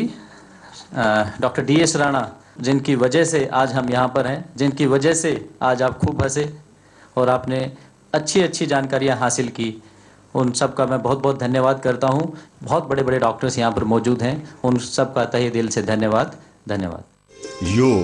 डॉक्टर DS राणा, जिनकी वजह से आज हम यहाँ पर हैं, जिनकी वजह से आज आप खूब हंसे और आपने अच्छी अच्छी जानकारियाँ हासिल की, उन सब का मैं बहुत बहुत धन्यवाद करता हूँ। बहुत बड़े बड़े डॉक्टर्स यहाँ पर मौजूद हैं, उन सब का तहे दिल से धन्यवाद। धन्यवाद। योग